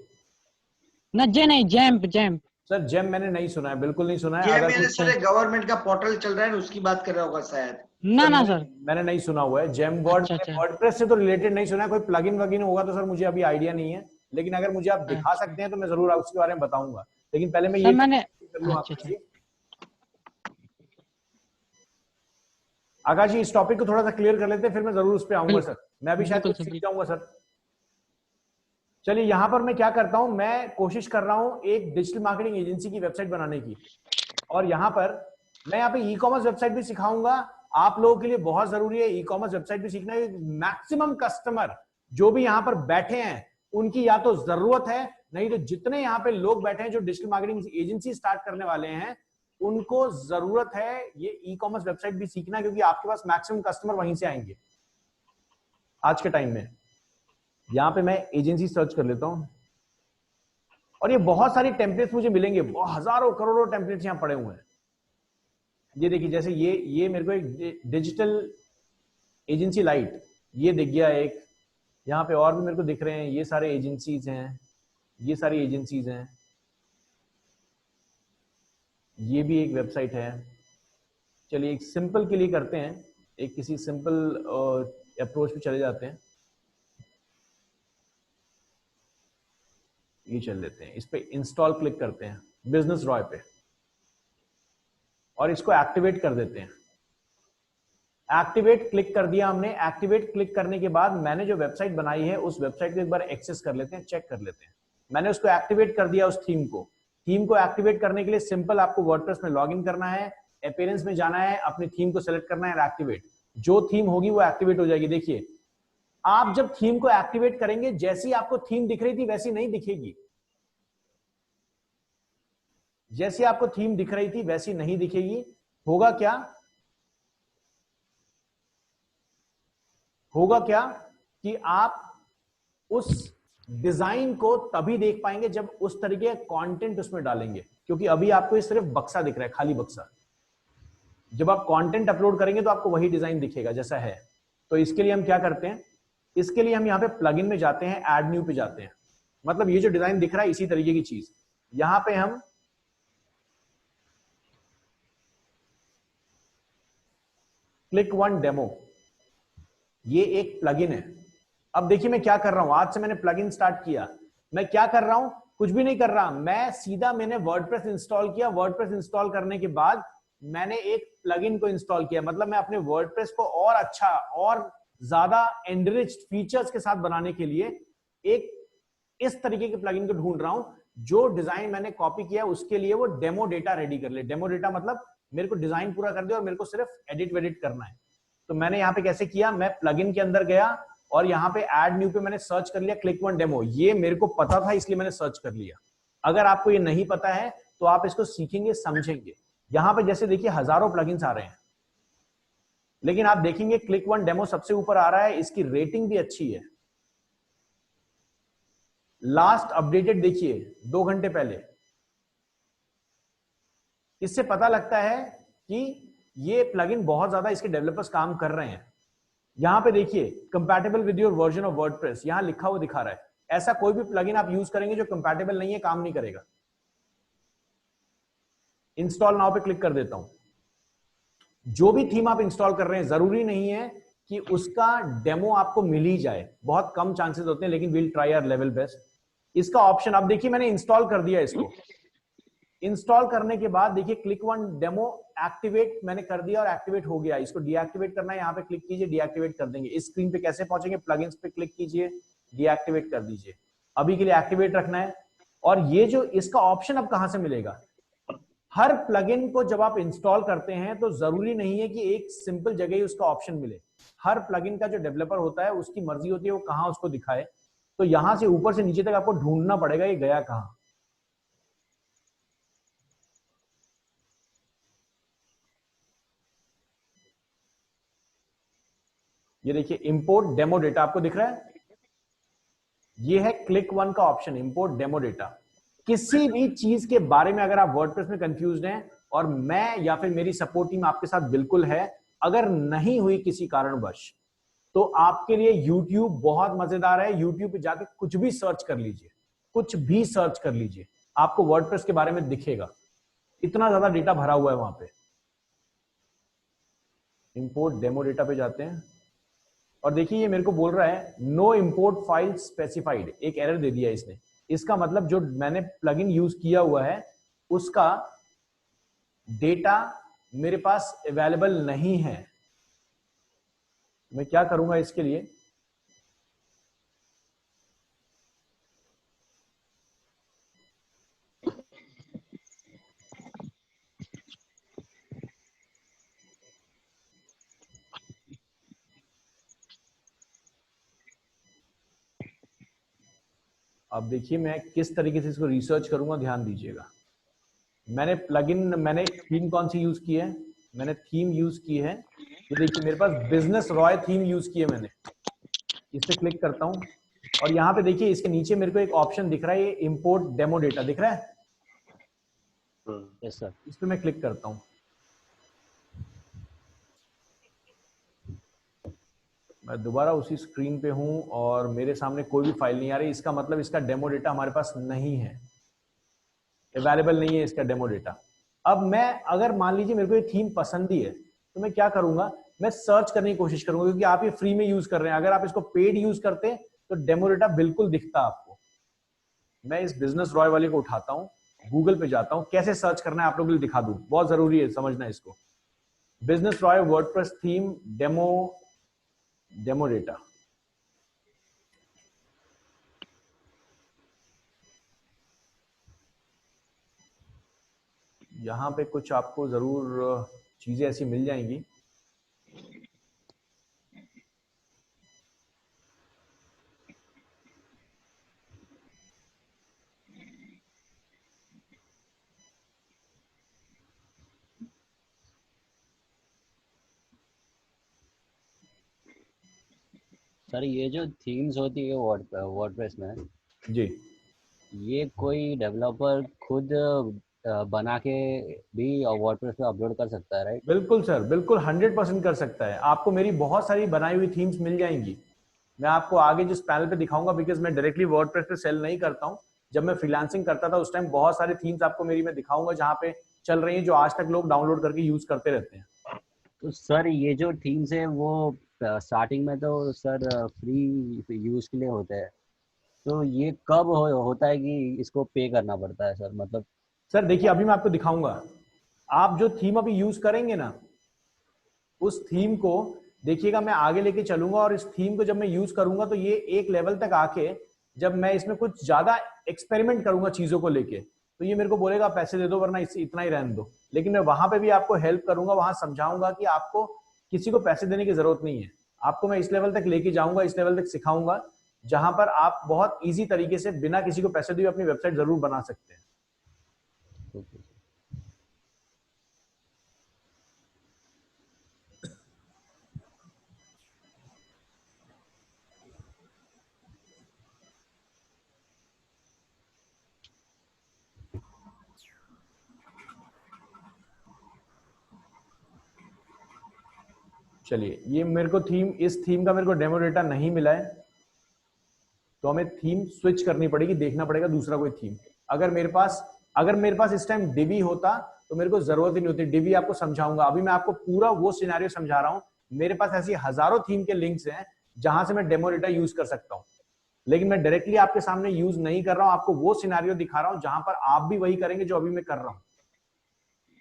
ना जे नहीं, जैम्प। सर जेम मैंने नहीं सुना है, बिल्कुल नहीं सुना है। ये अगर मेरे कुछ सर गवर्नमेंट का पोर्टल चल रहा है ना, उसकी बात कर रहा होगा शायद। ना सर सर। मैंने नहीं सुना हुआ है जेम वर्ड। अच्छा। वर्डप्रेस से तो रिलेटेड नहीं सुना है, कोई प्लगइन वगइन होगा तो सर मुझे अभी आइडिया नहीं है, लेकिन अगर मुझे आप दिखा अच्छा सकते हैं तो मैं जरूर उसके बारे में बताऊंगा। लेकिन पहले मैं सर ये मैंने कर लूं अच्छा आपके लिए। आकाश जी इस टॉपिक को थोड़ा सा क्लियर कर लेते हैं, फिर मैं जरूर उस पर आऊंगा सर। मैं अभी शायद बिल्कुल कुछ सर, सीख बिल्कुल। जाऊंगा सर। चलिए यहां पर मैं क्या करता हूं, मैं कोशिश कर रहा हूं एक डिजिटल मार्केटिंग एजेंसी की वेबसाइट बनाने की, और यहां पर मैं यहाँ पे ई कॉमर्स वेबसाइट भी सिखाऊंगा। आप लोगों के लिए बहुत जरूरी है ई कॉमर्स वेबसाइट भी सीखना। मैक्सिमम कस्टमर जो भी यहाँ पर बैठे हैं उनकी या तो जरूरत है, नहीं तो जितने यहाँ पे लोग बैठे हैं जो डिजिटल मार्केटिंग एजेंसी स्टार्ट करने वाले हैं, उनको जरूरत है ये ई कॉमर्स वेबसाइट भी सीखना, क्योंकि आपके पास मैक्सिमम कस्टमर वहीं से आएंगे आज के टाइम में। यहां पे मैं एजेंसी सर्च कर लेता हूं, और ये बहुत सारी टेम्पलेट्स मुझे मिलेंगे, हजारों करोड़ों टेम्पलेट्स यहां पड़े हुए हैं। ये देखिए, जैसे ये मेरे को एक डिजिटल एजेंसी लाइट ये दिख गया एक, यहाँ पे और भी मेरे को दिख रहे हैं, ये सारे एजेंसीज हैं, ये सारी एजेंसीज हैं, ये भी एक वेबसाइट है। चलिए एक सिंपल के लिए करते हैं, एक किसी सिंपल अप्रोच पे चले जाते हैं, ये चल लेते हैं, इस पे इंस्टॉल क्लिक करते हैं बिजनेस रॉय पे और इसको एक्टिवेट कर देते हैं। एक्टिवेट क्लिक कर दिया हमने। एक्टिवेट क्लिक करने के बाद मैंने जो वेबसाइट बनाई है उस वेबसाइट को एक बार एक्सेस कर लेते हैं, चेक कर लेते हैं। मैंने उसको एक्टिवेट कर दिया, उस थीम को। थीम को एक्टिवेट करने के लिए सिंपल आपको वर्डप्रेस में लॉगिन करना है, अपीयरेंस में जाना है, अपनी थीम को सेलेक्ट करना है, एक्टिवेट। जो थीम होगी वो एक्टिवेट हो जाएगी। देखिए आप जब थीम को एक्टिवेट करेंगे, जैसी आपको थीम दिख रही थी वैसी नहीं दिखेगी, जैसी आपको थीम दिख रही थी वैसी नहीं दिखेगी। होगा क्या, होगा क्या कि आप उस डिजाइन को तभी देख पाएंगे जब उस तरीके का कंटेंट उसमें डालेंगे, क्योंकि अभी आपको ये सिर्फ बक्सा दिख रहा है, खाली बक्सा। जब आप कंटेंट अपलोड करेंगे तो आपको वही डिजाइन दिखेगा जैसा है। तो इसके लिए हम क्या करते हैं, इसके लिए हम यहां पे प्लगइन में जाते हैं, ऐड न्यू पे जाते हैं। मतलब ये जो डिजाइन दिख रहा है इसी तरीके की चीज, यहां पे हम क्लिक वन डेमो, ये एक प्लगइन है। अब देखिए मैं क्या कर रहा हूं, आज से मैंने प्लगइन स्टार्ट किया। मैं क्या कर रहा हूं, कुछ भी नहीं कर रहा, मैं सीधा मैंने वर्डप्रेस इंस्टॉल किया। वर्डप्रेस इंस्टॉल करने के बाद मैंने एक प्लगइन को इंस्टॉल किया। मतलब मैं अपने वर्डप्रेस को और अच्छा और ज्यादा एनरिच्ड फीचर्स के साथ बनाने के लिए एक इस तरीके के प्लगइन को ढूंढ रहा हूं, जो डिजाइन मैंने कॉपी किया उसके लिए वो डेमो डेटा रेडी कर ले। डेमो डेटा मतलब मेरे को डिजाइन पूरा कर दे और मेरे को सिर्फ एडिट वेडिट करना है। तो मैंने यहाँ पे कैसे किया, मैं प्लगइन के अंदर गया और यहाँ पे ऐड न्यू पे मैंने सर्च कर लिया क्लिक वन डेमो। ये मेरे को पता था इसलिए मैंने सर्च कर लिया। अगर आपको ये नहीं पता है तो आप इसको सीखेंगे, समझेंगे। यहाँ पे जैसे देखिए हजारों प्लगइन्स आ रहे हैं, लेकिन आप देखेंगे क्लिक वन डेमो सबसे ऊपर आ रहा है। इसकी रेटिंग भी अच्छी है। लास्ट अपडेटेड देखिए 2 घंटे पहले। इससे पता लगता है कि ये प्लगइन बहुत ज्यादा इसके डेवलपर्स काम कर रहे हैं। यहां पे देखिए compatible with your version of WordPress, यहां लिखा हुआ दिखा रहा है। ऐसा कोई भी प्लगइन आप यूज करेंगे जो कंपैटिबल नहीं है, काम नहीं करेगा। इंस्टॉल नाउ पे क्लिक कर देता हूं। जो भी थीम आप इंस्टॉल कर रहे हैं, जरूरी नहीं है कि उसका डेमो आपको मिल ही जाए, बहुत कम चांसेस होते हैं, लेकिन will try our level best. इसका ऑप्शन अब देखिए मैंने इंस्टॉल कर दिया। इसको इंस्टॉल करने के बाद देखिए क्लिक वन डेमो एक्टिवेट मैंने कर दिया और एक्टिवेट हो गया। इसको डीएक्टिवेट करना है, यहाँ पे क्लिक कीजिए, डीएक्टिवेट कर देंगे। इस स्क्रीन पे कैसे पहुंचेंगे, प्लगइन्स पे क्लिक कीजिए, डीएक्टिवेट कर दीजिए। अभी के लिए एक्टिवेट रखना है। और ये जो इसका ऑप्शन अब कहां से मिलेगा, हर प्लगइन को जब आप इंस्टॉल करते हैं तो जरूरी नहीं है कि एक सिंपल जगह ही उसका ऑप्शन मिले। हर प्लगइन का जो डेवलपर होता है उसकी मर्जी होती है वो कहां उसको दिखाए। तो यहां से ऊपर से नीचे तक आपको ढूंढना पड़ेगा ये गया कहां। ये देखिए इंपोर्ट डेमो डेटा आपको दिख रहा है, ये है क्लिक वन का ऑप्शन, इंपोर्ट डेमो डेटा। किसी भी चीज के बारे में अगर आप वर्डप्रेस में कंफ्यूज्ड हैं, और मैं या फिर मेरी सपोर्ट टीम आपके साथ बिल्कुल है, अगर नहीं हुई किसी कारणवश तो आपके लिए YouTube बहुत मजेदार है। YouTube पे जाके कुछ भी सर्च कर लीजिए, कुछ भी सर्च कर लीजिए, आपको वर्डप्रेस के बारे में दिखेगा। इतना ज्यादा डेटा भरा हुआ है वहां पे। इंपोर्ट डेमो डेटा पे जाते हैं और देखिए ये मेरे को बोल रहा है नो इंपोर्ट फाइल स्पेसिफाइड, एक एरर दे दिया इसने। इसका मतलब जो मैंने प्लगइन यूज किया हुआ है उसका डेटा मेरे पास अवेलेबल नहीं है। मैं क्या करूंगा इसके लिए, अब देखिए मैं किस तरीके से इसको रिसर्च करूंगा, ध्यान दीजिएगा। मैंने प्लगइन, मैंने थीम कौन सी यूज की है, मैंने थीम यूज की है, ये देखिए मेरे पास बिजनेस रॉय थीम यूज की है मैंने। इस पे क्लिक करता हूं और यहाँ पे देखिए इसके नीचे मेरे को एक ऑप्शन दिख रहा है, ये इंपोर्ट डेमो डेटा दिख रहा है। Yes sir. इस पे मैं क्लिक करता हूं। मैं दोबारा उसी स्क्रीन पे हूं और मेरे सामने कोई भी फाइल नहीं आ रही। इसका मतलब इसका डेमो डेटा हमारे पास नहीं है, अवेलेबल नहीं है इसका डेमो डेटा। अब मैं अगर मान लीजिए मेरे को ये थीम पसंद ही है तो मैं क्या करूंगा, मैं सर्च करने की कोशिश करूंगा, क्योंकि आप ये फ्री में यूज कर रहे हैं। अगर आप इसको पेड यूज करते तो डेमो डेटा बिल्कुल दिखता आपको। मैं इस बिजनेस रॉय वाले को उठाता हूं, गूगल पे जाता हूं, कैसे सर्च करना है आप लोगों के लिए दिखा दूं, बहुत जरूरी है समझना इसको। Business Roy WordPress theme demo data. यहां पे कुछ आपको जरूर चीजें ऐसी मिल जाएंगी। सर ये जो थीम्स होती है वर्डप्रेस में जी, ये कोई डेवलपर खुद बना के भी वर्डप्रेस पे अपलोड कर सकता है, राइट? बिल्कुल सर, बिल्कुल 100% कर सकता है। आपको मेरी बहुत सारी बनाई हुई थीम्स मिल जाएंगी। मैं आपको आगे जिस पैनल पे दिखाऊंगा, बिकॉज मैं डायरेक्टली वर्डप्रेस पे सेल नहीं करता हूं। जब मैं फ्रीलांसिंग करता था उस टाइम बहुत सारी थीम्स आपको मेरी मैं दिखाऊंगा जहां पे चल रही है, जो आज तक लोग डाउनलोड करके यूज करते रहते हैं। तो सर ये जो थीम्स है वो स्टार्टिंग में तो सर फ्री यूज के लिए होते हैं, तो ये कब होता है कि इसको पे करना पड़ता है सर? मतलब सर देखिए, अभी मैं आपको दिखाऊंगा। आप जो थीम अभी यूज करेंगे ना, उस थीम को देखिएगा, मैं आगे लेके चलूंगा और इस थीम को जब मैं यूज करूंगा तो ये एक लेवल तक आके जब मैं इसमें कुछ ज्यादा एक्सपेरिमेंट करूंगा चीजों को लेके, तो ये मेरे को बोलेगा पैसे दे दो वरना इतना ही रहने दो। लेकिन मैं वहां पे भी आपको हेल्प करूंगा, वहां समझाऊंगा कि आपको किसी को पैसे देने की जरूरत नहीं है। आपको मैं इस लेवल तक लेके जाऊंगा, इस लेवल तक सिखाऊंगा जहां पर आप बहुत ईजी तरीके से बिना किसी को पैसे दिए अपनी वेबसाइट जरूर बना सकते हैं। चलिए, ये मेरे को थीम, इस थीम का मेरे को डेमो डेटा नहीं मिला है, तो हमें थीम स्विच करनी पड़ेगी, देखना पड़ेगा दूसरा कोई थीम। अगर मेरे पास इस टाइम डिवी होता तो मेरे को जरूरत ही नहीं होती। डिवी आपको समझाऊंगा, अभी मैं आपको पूरा वो सिनेरियो समझा रहा हूं। मेरे पास ऐसी हजारों थीम के लिंक्स हैं जहां से मैं डेमो डेटा यूज कर सकता हूं, लेकिन मैं डायरेक्टली आपके सामने यूज नहीं कर रहा हूं। आपको वो सिनेरियो दिखा रहा हूं जहां पर आप भी वही करेंगे जो अभी मैं कर रहा हूं।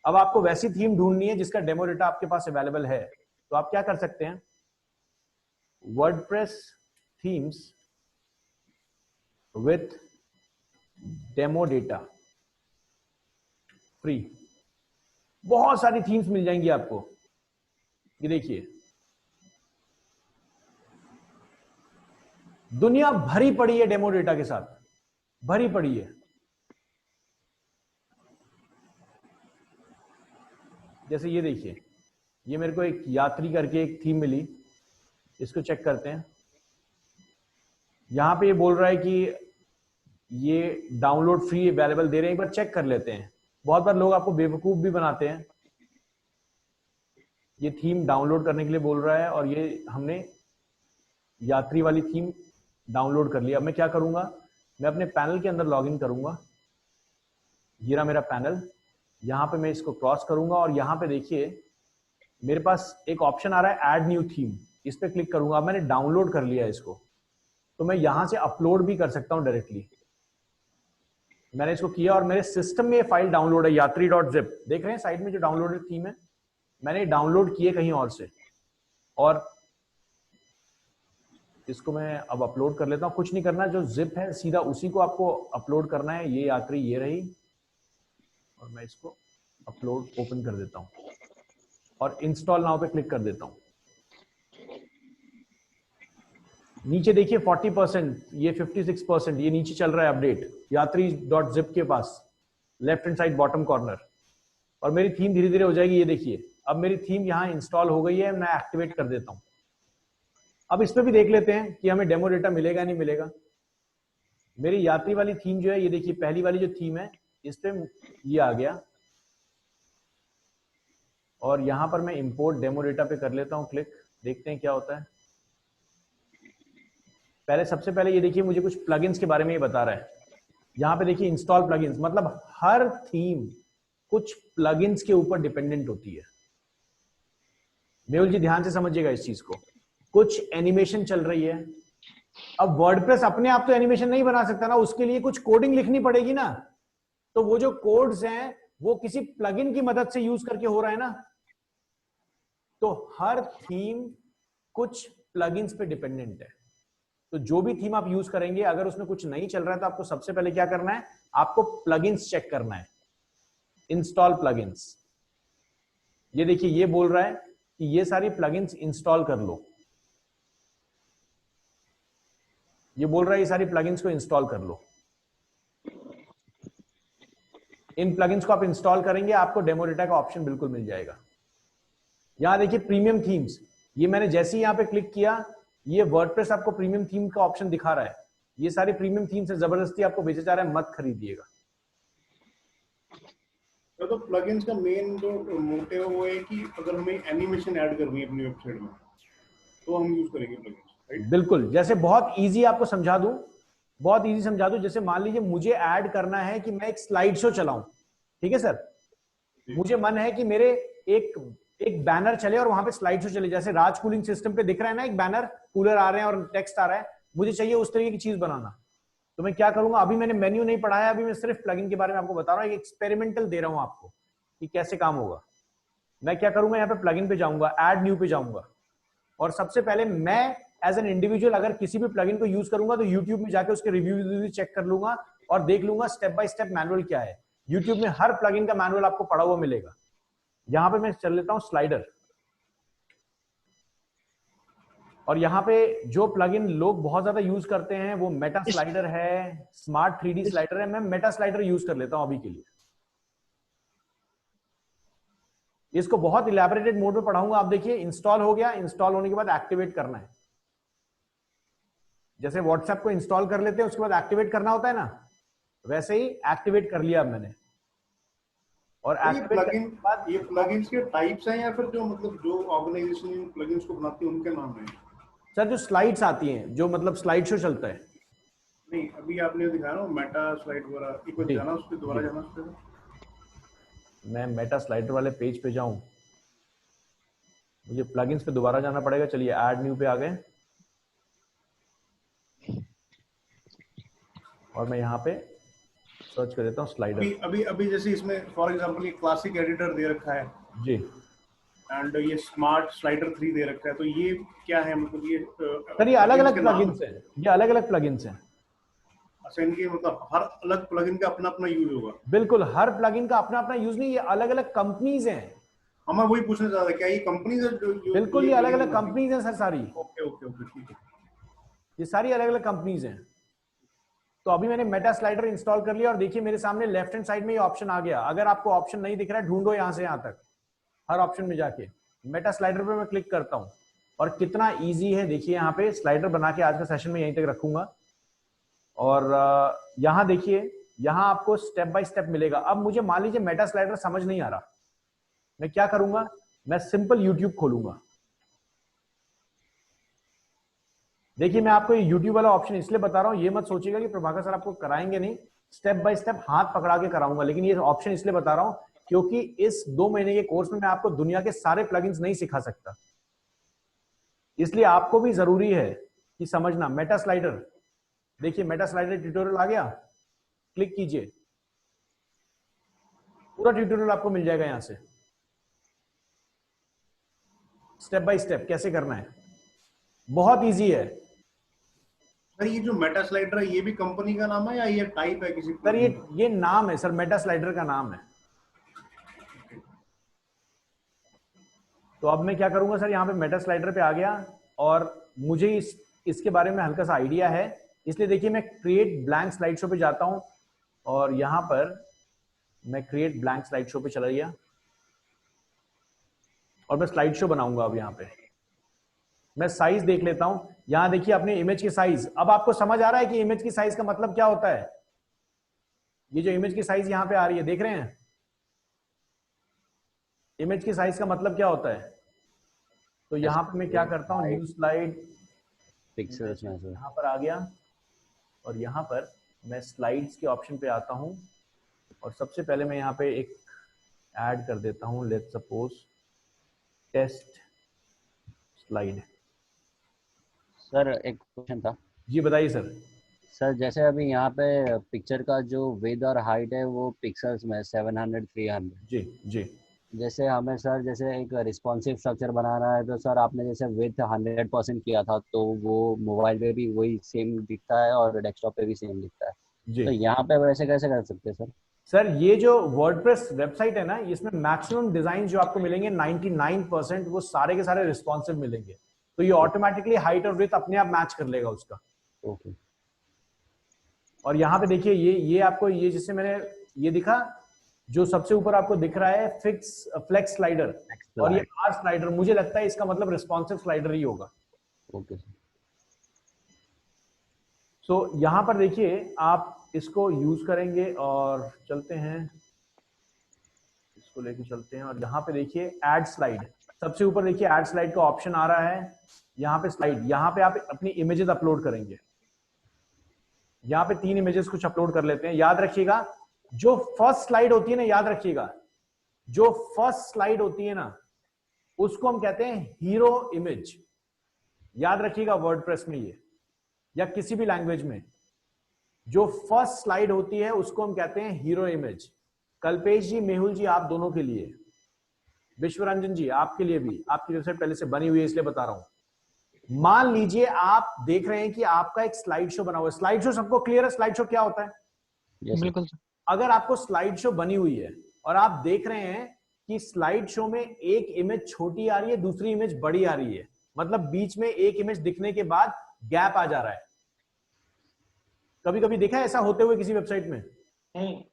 अब आपको वैसी थीम ढूंढनी है जिसका डेमो डेटा आपके पास अवेलेबल है, तो आप क्या कर सकते हैं, WordPress themes with demo data free, बहुत सारी थीम्स मिल जाएंगी आपको। ये देखिए, दुनिया भरी पड़ी है डेमो डेटा के साथ, भरी पड़ी है। जैसे ये देखिए, ये मेरे को एक यात्री करके एक थीम मिली, इसको चेक करते हैं। यहां पे ये बोल रहा है कि ये डाउनलोड फ्री अवेलेबल दे रहे हैं, एक बार चेक कर लेते हैं। बहुत बार लोग आपको बेवकूफ भी बनाते हैं। ये थीम डाउनलोड करने के लिए बोल रहा है और ये हमने यात्री वाली थीम डाउनलोड कर लिया। अब मैं क्या करूंगा, मैं अपने पैनल के अंदर लॉगिन करूंगा। ये रहा मेरा पैनल, यहां पे मैं इसको क्रॉस करूंगा और यहां पे देखिए मेरे पास एक ऑप्शन आ रहा है ऐड न्यू थीम, इस पे क्लिक करूंगा। अब मैंने डाउनलोड कर लिया इसको, तो मैं यहां से अपलोड भी कर सकता हूं डायरेक्टली। मैंने इसको किया और मेरे सिस्टम में ये फाइल डाउनलोड है, यात्री.zip। देख रहे हैं साइड में जो डाउनलोडेड थीम है, मैंने डाउनलोड किए कहीं और से, और इसको मैं अब अपलोड कर लेता हूं। कुछ नहीं करना, जो जिप है सीधा उसी को आपको अपलोड करना है। ये यात्री ये रही, और मैं इसको अपलोड ओपन कर देता हूं और इंस्टॉल नाउ पे क्लिक कर देता हूं। नीचे देखिए 40%, ये 56%, ये नीचे चल रहा है अपडेट यात्री.zip के पास, left hand side bottom corner. और मेरी थीम धीरे धीरे हो जाएगी। ये देखिए, अब मेरी थीम यहाँ इंस्टॉल हो गई है। मैं एक्टिवेट कर देता हूं। अब इस पे भी देख लेते हैं कि हमें डेमो डेटा मिलेगा नहीं मिलेगा। मेरी यात्री वाली थीम जो है, ये देखिए पहली वाली जो थीम है, इस पे ये आ गया और यहां पर मैं इंपोर्ट डेमो डेटा पे कर लेता हूं क्लिक। देखते हैं क्या होता है। सबसे पहले ये देखिए, मुझे कुछ प्लगइन्स के बारे में ये बता रहा है। यहां पे देखिए इंस्टॉल प्लगइन्स, मतलब हर थीम कुछ प्लगइन्स के ऊपर डिपेंडेंट होती है। मेहुल जी ध्यान से समझिएगा इस चीज को, कुछ एनिमेशन चल रही है। अब वर्डप्रेस अपने आप तो एनिमेशन नहीं बना सकता ना, उसके लिए कुछ कोडिंग लिखनी पड़ेगी ना। तो वो जो कोड्स हैं वो किसी प्लगइन की मदद से यूज करके हो रहा है ना। तो हर थीम कुछ प्लगइन्स पे डिपेंडेंट है। तो जो भी थीम आप यूज करेंगे, अगर उसमें कुछ नहीं चल रहा है तो आपको सबसे पहले क्या करना है, आपको प्लगइन्स चेक करना है, इंस्टॉल प्लगइन्स। ये देखिए ये बोल रहा है कि ये सारी प्लगइन्स इंस्टॉल कर लो, ये बोल रहा है ये सारी प्लगइन्स को इंस्टॉल कर लो। इन प्लगइन्स को आप इंस्टॉल करेंगे, आपको डेमो डेटा का ऑप्शन बिल्कुल मिल जाएगा। यहां देखिए प्रीमियम थीम्स, ये मैंने जैसे ही यहां पे क्लिक किया, ये वर्डप्रेस आपको प्रीमियम थीम का ऑप्शन दिखा रहा है। ये सारी प्रीमियम थीम से जबरदस्ती आपको बेचा जा रहा है, मत खरीदिएगा। तो प्लगइन्स का मेन जो मोटिव वो है कि अगर हमें एनिमेशन ऐड करनी है अपनी वेबसाइट में तो हम यूज करेंगे प्लगइन्स, राइट? बिल्कुल, जैसे बहुत इजी आपको समझा दूं, बहुत इजी समझा दूं। जैसे मान लीजिए मुझे ऐड करना है कि मैं एक स्लाइड शो चलाऊं, ठीक है सर, मुझे मन है कि मेरे एक बैनर चले और वहां पे स्लाइड शो चले, जैसे राज कूलिंग सिस्टम पे दिख रहा है ना, एक बैनर, कूलर आ रहे हैं और टेक्स्ट आ रहा है, मुझे चाहिए उस तरीके की चीज बनाना। तो मैं क्या करूंगा, अभी मैंने मेन्यू नहीं पढ़ाया, अभी मैं सिर्फ प्लगइन के बारे में आपको बता रहा हूं, एक एक्सपेरिमेंटल दे रहा हूं आपको कि कैसे काम होगा। मैं क्या करूंगा, यहाँ पे प्लगइन पे जाऊंगा, ऐड न्यू पे जाऊंगा, और सबसे पहले मैं एज एन इंडिविजुअल अगर किसी भी प्लगइन को यूज करूंगा तो यूट्यूब में जाके उसके रिव्यू चेक कर लूंगा और देख लूंगा स्टेप बाय स्टेप मैनुअल क्या है। यूट्यूब में हर प्लगइन का मैनुअल आपको पड़ा हुआ मिलेगा। यहां पे मैं चल लेता हूं स्लाइडर, और यहाँ पे जो प्लगइन लोग बहुत ज्यादा यूज करते हैं वो मेटा स्लाइडर है, स्मार्ट 3D स्लाइडर है। मैं मेटा स्लाइडर यूज कर लेता हूं अभी के लिए। इसको बहुत इलैबोरेटेड मोड में पढ़ाऊंगा। आप देखिए इंस्टॉल हो गया, इंस्टॉल होने के बाद एक्टिवेट करना है। जैसे व्हाट्सएप को इंस्टॉल कर लेते हैं उसके बाद एक्टिवेट करना होता है ना, वैसे ही एक्टिवेट कर लिया अब मैंने। और ये प्लगइन्स के टाइप्स हैं या फिर जो मतलब जो ऑर्गेनाइजेशन इन प्लगइन्स को बनाती है उनके नाम हैं? सर जो स्लाइड्स आती हैं, जो मतलब स्लाइड शो चलता है। नहीं, अभी आपने दिखाया ना मेटा स्लाइड वगैरह, एक बार जाना उस पे, दोबारा जाना उस पे। मैं मेटा स्लाइडर वाले पेज पे जाऊं, मुझे प्लगइन्स पे दोबारा जाना पड़ेगा। चलिए ऐड न्यू पे आ गए और मैं यहाँ पे सर्च कर देता हूँ स्लाइडर। अभी जैसे इसमें फॉर एग्जांपल ये क्लासिक एडिटर दे रखा है जी, एंड ये स्मार्ट स्लाइडर 3 दे रखा है, तो ये क्या है? मतलब ये सर ये अलग अलग प्लगइन्स हैं, ये अलग अलग प्लगइन्स हैं। अच्छा, इनके मतलब हर अलग प्लगइन का अपना अपना यूज होगा? बिल्कुल, हर प्लगइन का अपना अपना यूज नहीं, ये अलग अलग कंपनीज हैं। मैं वही पूछना चाह रहा था, क्या ये कंपनीज है जो बिल्कुल ये अलग अलग कंपनीज हैं सर सारी। ओके ओके ओके, ठीक है। ये सारी अलग अलग कंपनीज हैं। तो अभी मैंने मेटा स्लाइडर इंस्टॉल कर लिया और देखिए मेरे सामने लेफ्ट हैंड साइड में ये ऑप्शन आ गया। अगर आपको ऑप्शन नहीं दिख रहा है, ढूंढो यहां से यहां तक, हर ऑप्शन में जाके मेटा स्लाइडर पे मैं क्लिक करता हूं और कितना इजी है देखिए। यहाँ पे स्लाइडर बना के आज का सेशन में यहीं तक रखूंगा और यहाँ देखिए, यहाँ आपको स्टेप बाय स्टेप मिलेगा। अब मुझे मान लीजिए मेटा स्लाइडर समझ नहीं आ रहा, मैं क्या करूंगा, मैं सिंपल यूट्यूब खोलूंगा। देखिए मैं आपको ये यूट्यूब वाला ऑप्शन इसलिए बता रहा हूं, ये मत सोचिएगा कि प्रभाकर सर आपको कराएंगे नहीं, स्टेप बाय स्टेप हाथ पकड़ा के कराऊंगा। लेकिन ये ऑप्शन इसलिए बता रहा हूं क्योंकि इस 2 महीने के कोर्स में मैं आपको दुनिया के सारे प्लगइन्स नहीं सिखा सकता, इसलिए आपको भी जरूरी है कि समझना। मेटा स्लाइडर देखिए, मेटा स्लाइडर ट्यूटोरियल आ गया, क्लिक कीजिए, पूरा ट्यूटोरियल आपको मिल जाएगा यहां से, स्टेप बाय स्टेप कैसे करना है, बहुत इजी है। सर ये जो मेटा स्लाइडर है ये भी कंपनी का नाम है या ये टाइप है किसी? सर ये नाम है सर, मेटा स्लाइडर का नाम है। तो अब मैं क्या करूंगा सर, यहाँ पे मेटा स्लाइडर पे आ गया और मुझे इसके बारे में हल्का सा आइडिया है, इसलिए देखिए मैं क्रिएट ब्लैंक स्लाइड शो पे जाता हूं और यहां पर मैं क्रिएट ब्लैंक स्लाइड शो पे चला गया और मैं स्लाइड शो बनाऊंगा। अब यहाँ पे मैं साइज देख लेता हूं, यहां देखिए अपने इमेज की साइज। अब आपको समझ आ रहा है कि इमेज की साइज का मतलब क्या होता है। ये जो इमेज की साइज यहां पे आ रही है, देख रहे हैं, इमेज की साइज का मतलब क्या होता है। तो यहां पे मैं क्या करता हूं, न्यू स्लाइड पिक्सेल्स में से यहां पर आ गया और यहां पर मैं स्लाइड्स के ऑप्शन पे आता हूं और सबसे पहले मैं यहां पे एक ऐड कर देता हूं, let's suppose test slide. Sir एक क्वेश्चन था। जी बताइए सर। सर जैसे अभी यहाँ पे पिक्चर का जो विड्थ और हाइट है वो पिक्सल्स में 700 300। जी जी। जैसे हमें सर जैसे एक रिस्पॉन्सिव स्ट्रक्चर बनाना है तो सर आपने जैसे विड्थ 100% किया था तो वो मोबाइल पे भी वही सेम दिखता है और डेस्कटॉप पे भी सेम दिखता है, जी तो यहाँ पे वैसे कैसे कर सकते हैं सर? सर, ये जो वर्डप्रेस वेबसाइट है ना, इसमें मैक्सिमम डिजाइन जो आपको मिलेंगे 99% वो सारे के सारे रिस्पॉन्सिव मिलेंगे, तो ये ऑटोमेटिकली हाइट और विड्थ अपने आप मैच कर लेगा उसका। ओके। और यहाँ पे देखिए ये आपको ये जिससे मैंने ये दिखा, जो सबसे ऊपर आपको दिख रहा है फ्लेक्स स्लाइडर, और ये आर स्लाइडर, मुझे लगता है इसका मतलब रिस्पॉन्सिव स्लाइडर ही होगा। Okay sir. सो यहाँ पर देखिए आप इसको यूज करेंगे और चलते हैं, इसको लेके चलते हैं, और यहाँ पे देखिए ऐड स्लाइड, सबसे ऊपर देखिए ऐड स्लाइड का ऑप्शन आ रहा है। यहाँ पे स्लाइड, यहाँ पे आप अपनी इमेजेस अपलोड करेंगे। यहाँ पे 3 इमेजेस कुछ अपलोड कर लेते हैं। याद रखिएगा जो फर्स्ट स्लाइड होती है ना, याद रखिएगा जो फर्स्ट स्लाइड होती है ना, उसको हम कहते हैं हीरो इमेज। याद रखिएगा वर्डप्रेस में ये या किसी भी लैंग्वेज में, जो फर्स्ट स्लाइड होती है उसको हम कहते हैं हीरो इमेज। कल्पेश जी, मेहुल जी, आप दोनों के लिए, विश्वरंजन जी आपके लिए भी, आपकी वेबसाइट पहले से बनी हुई है इसलिए बता रहा हूं। मान लीजिए आप देख रहे हैं कि आपका एक स्लाइड शो बना हुआ है। स्लाइड शो सबको क्लियर है स्लाइड शो क्या होता है? बिल्कुल सर। अगर आपको स्लाइड शो बनी हुई है और आप देख रहे हैं कि स्लाइड शो में एक इमेज छोटी आ रही है, दूसरी इमेज बड़ी आ रही है, मतलब बीच में एक इमेज दिखने के बाद गैप आ जा रहा है। कभी कभी देखा है ऐसा होते हुए किसी वेबसाइट में?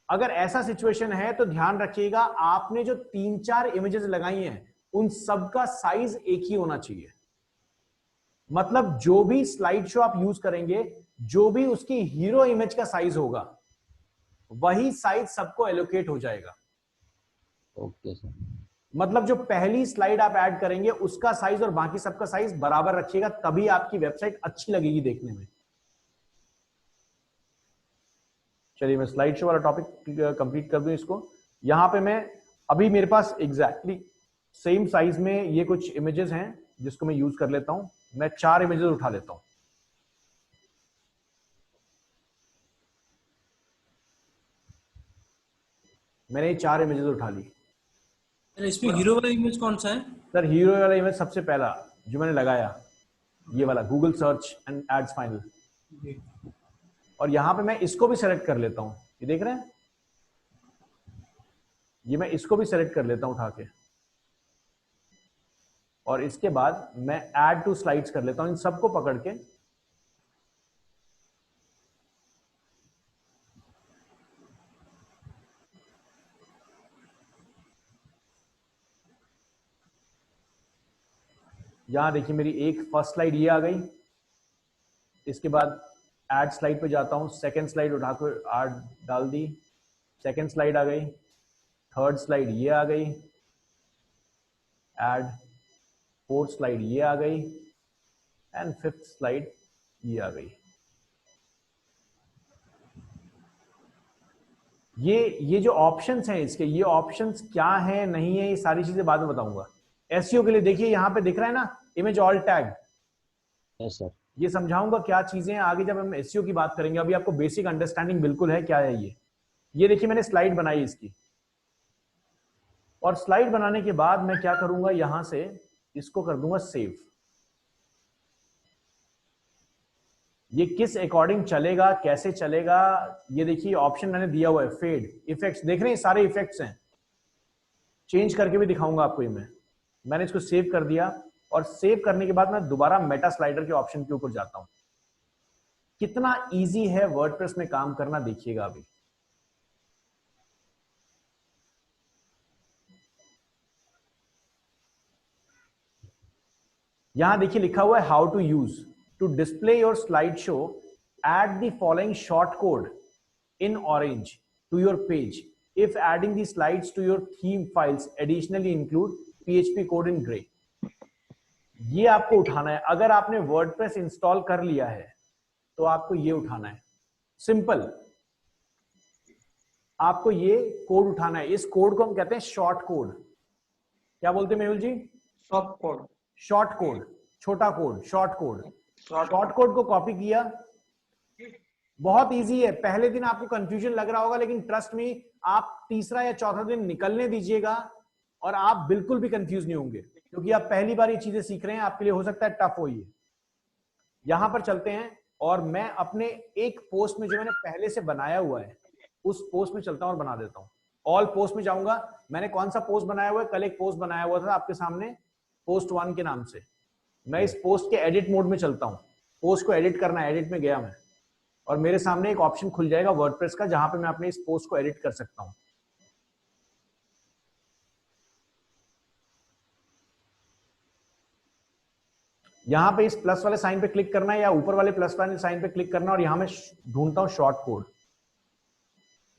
अगर ऐसा सिचुएशन है तो ध्यान रखिएगा, आपने जो 3-4 इमेजेस लगाई हैं उन सबका साइज एक ही होना चाहिए। मतलब जो भी स्लाइड शो आप यूज करेंगे, जो भी उसकी हीरो इमेज का साइज होगा, वही साइज सबको एलोकेट हो जाएगा। Okay sir. मतलब जो पहली स्लाइड आप ऐड करेंगे उसका साइज और बाकी सबका साइज बराबर रखिएगा, तभी आपकी वेबसाइट अच्छी लगेगी देखने में। चलिए मैं स्लाइड शो वाला टॉपिक कंप्लीट कर दूं इसको। यहां पे मैं अभी मेरे पास एग्जैक्टली सेम साइज में ये कुछ इमेजेस हैं जिसको मैं यूज कर लेता हूं। मैं 4 इमेजेस उठा लेता हूं। मैंने ये 4 इमेजेस उठा ली। इसमें हीरो वाला इमेज कौन सा है? सर हीरो वाला इमेज सबसे पहला जो मैंने लगाया, ये वाला Google search and ads final. और यहां पे मैं इसको भी सेलेक्ट कर लेता हूं, ये देख रहे हैं, ये मैं इसको भी सेलेक्ट कर लेता हूं उठा के, और इसके बाद मैं ऐड टू स्लाइड्स कर लेता हूं इन सबको पकड़ के। यहां देखिए मेरी एक फर्स्ट स्लाइड ये आ गई। इसके बाद ऐड स्लाइड पे जाता हूं, सेकंड स्लाइड उठाकर ऐड डाल दी, सेकंड स्लाइड आ गई, थर्ड स्लाइड ये आ गई, ऐड, फोर्थ स्लाइड ये आ गई, एंड फिफ्थ स्लाइड ये आ गई। ये जो ऑप्शंस हैं इसके, ये ऑप्शंस क्या हैं नहीं है, ये सारी चीजें बाद में बताऊंगा। एसईओ के लिए देखिए यहां पे दिख रहा है ना image all tag. Yes sir. ये समझाऊंगा क्या चीजें हैं आगे जब हम एसईओ की बात करेंगे। अभी आपको बेसिक अंडरस्टैंडिंग बिल्कुल है क्या है ये देखिए मैंने स्लाइड बनाई इसकी, और स्लाइड बनाने के बाद मैं क्या करूंगा, यहां से इसको कर दूंगा सेव। ये किस अकॉर्डिंग चलेगा, कैसे चलेगा, ये देखिए ऑप्शन मैंने दिया हुआ है, फेड इफेक्ट्स, देख रहे हैं सारे इफेक्ट्स हैं, चेंज करके भी दिखाऊंगा आपको। ये मैंने इसको सेव कर दिया, और सेव करने के बाद मैं दोबारा मेटा स्लाइडर के ऑप्शन के ऊपर जाता हूं। कितना इजी है वर्डप्रेस में काम करना देखिएगा अभी। यहां देखिए लिखा हुआ है how to use to display your slide show, add the following short code in orange to your page if adding the slides to your theme files additionally include PHP code in gray। ये आपको उठाना है। अगर आपने WordPress install कर लिया है तो आपको ये उठाना है, सिंपल। आपको ये कोड उठाना है। इस कोड को हम कहते हैं शॉर्ट कोड। क्या बोलते हैं मेहुल जी? शॉर्ट कोड, शॉर्ट कोड, छोटा code, short code. Short short code को कॉपी किया, बहुत इजी है। पहले दिन आपको कंफ्यूजन लग रहा होगा, लेकिन ट्रस्ट मी, आप तीसरा या चौथा दिन निकलने दीजिएगा और आप बिल्कुल भी कंफ्यूज नहीं होंगे, क्योंकि आप पहली बार ये चीजें सीख रहे हैं। आपके लिए हो सकता है टफ हो ये। यहां पर चलते हैं और मैं अपने एक पोस्ट में जो मैंने पहले से बनाया हुआ है उस पोस्ट में चलता हूं और बना देता हूं। ऑल पोस्ट में जाऊंगा। मैंने कौन सा पोस्ट बनाया हुआ है? कल एक पोस्ट बनाया हुआ था आपके सामने, पोस्ट 1 के नाम से। मैं इस पोस्ट के एडिट मोड में चलता हूं। पोस्ट को एडिट करना है, एडिट में गया मैं, और मेरे सामने एक ऑप्शन खुल जाएगा वर्डप्रेस का, जहां पे मैं अपने इस पोस्ट को एडिट कर सकता हूं। यहां पे इस प्लस वाले साइन पे क्लिक करना है या ऊपर वाले प्लस वाले साइन पे क्लिक करना है, और यहां मैं ढूंढता हूं शॉर्ट कोड।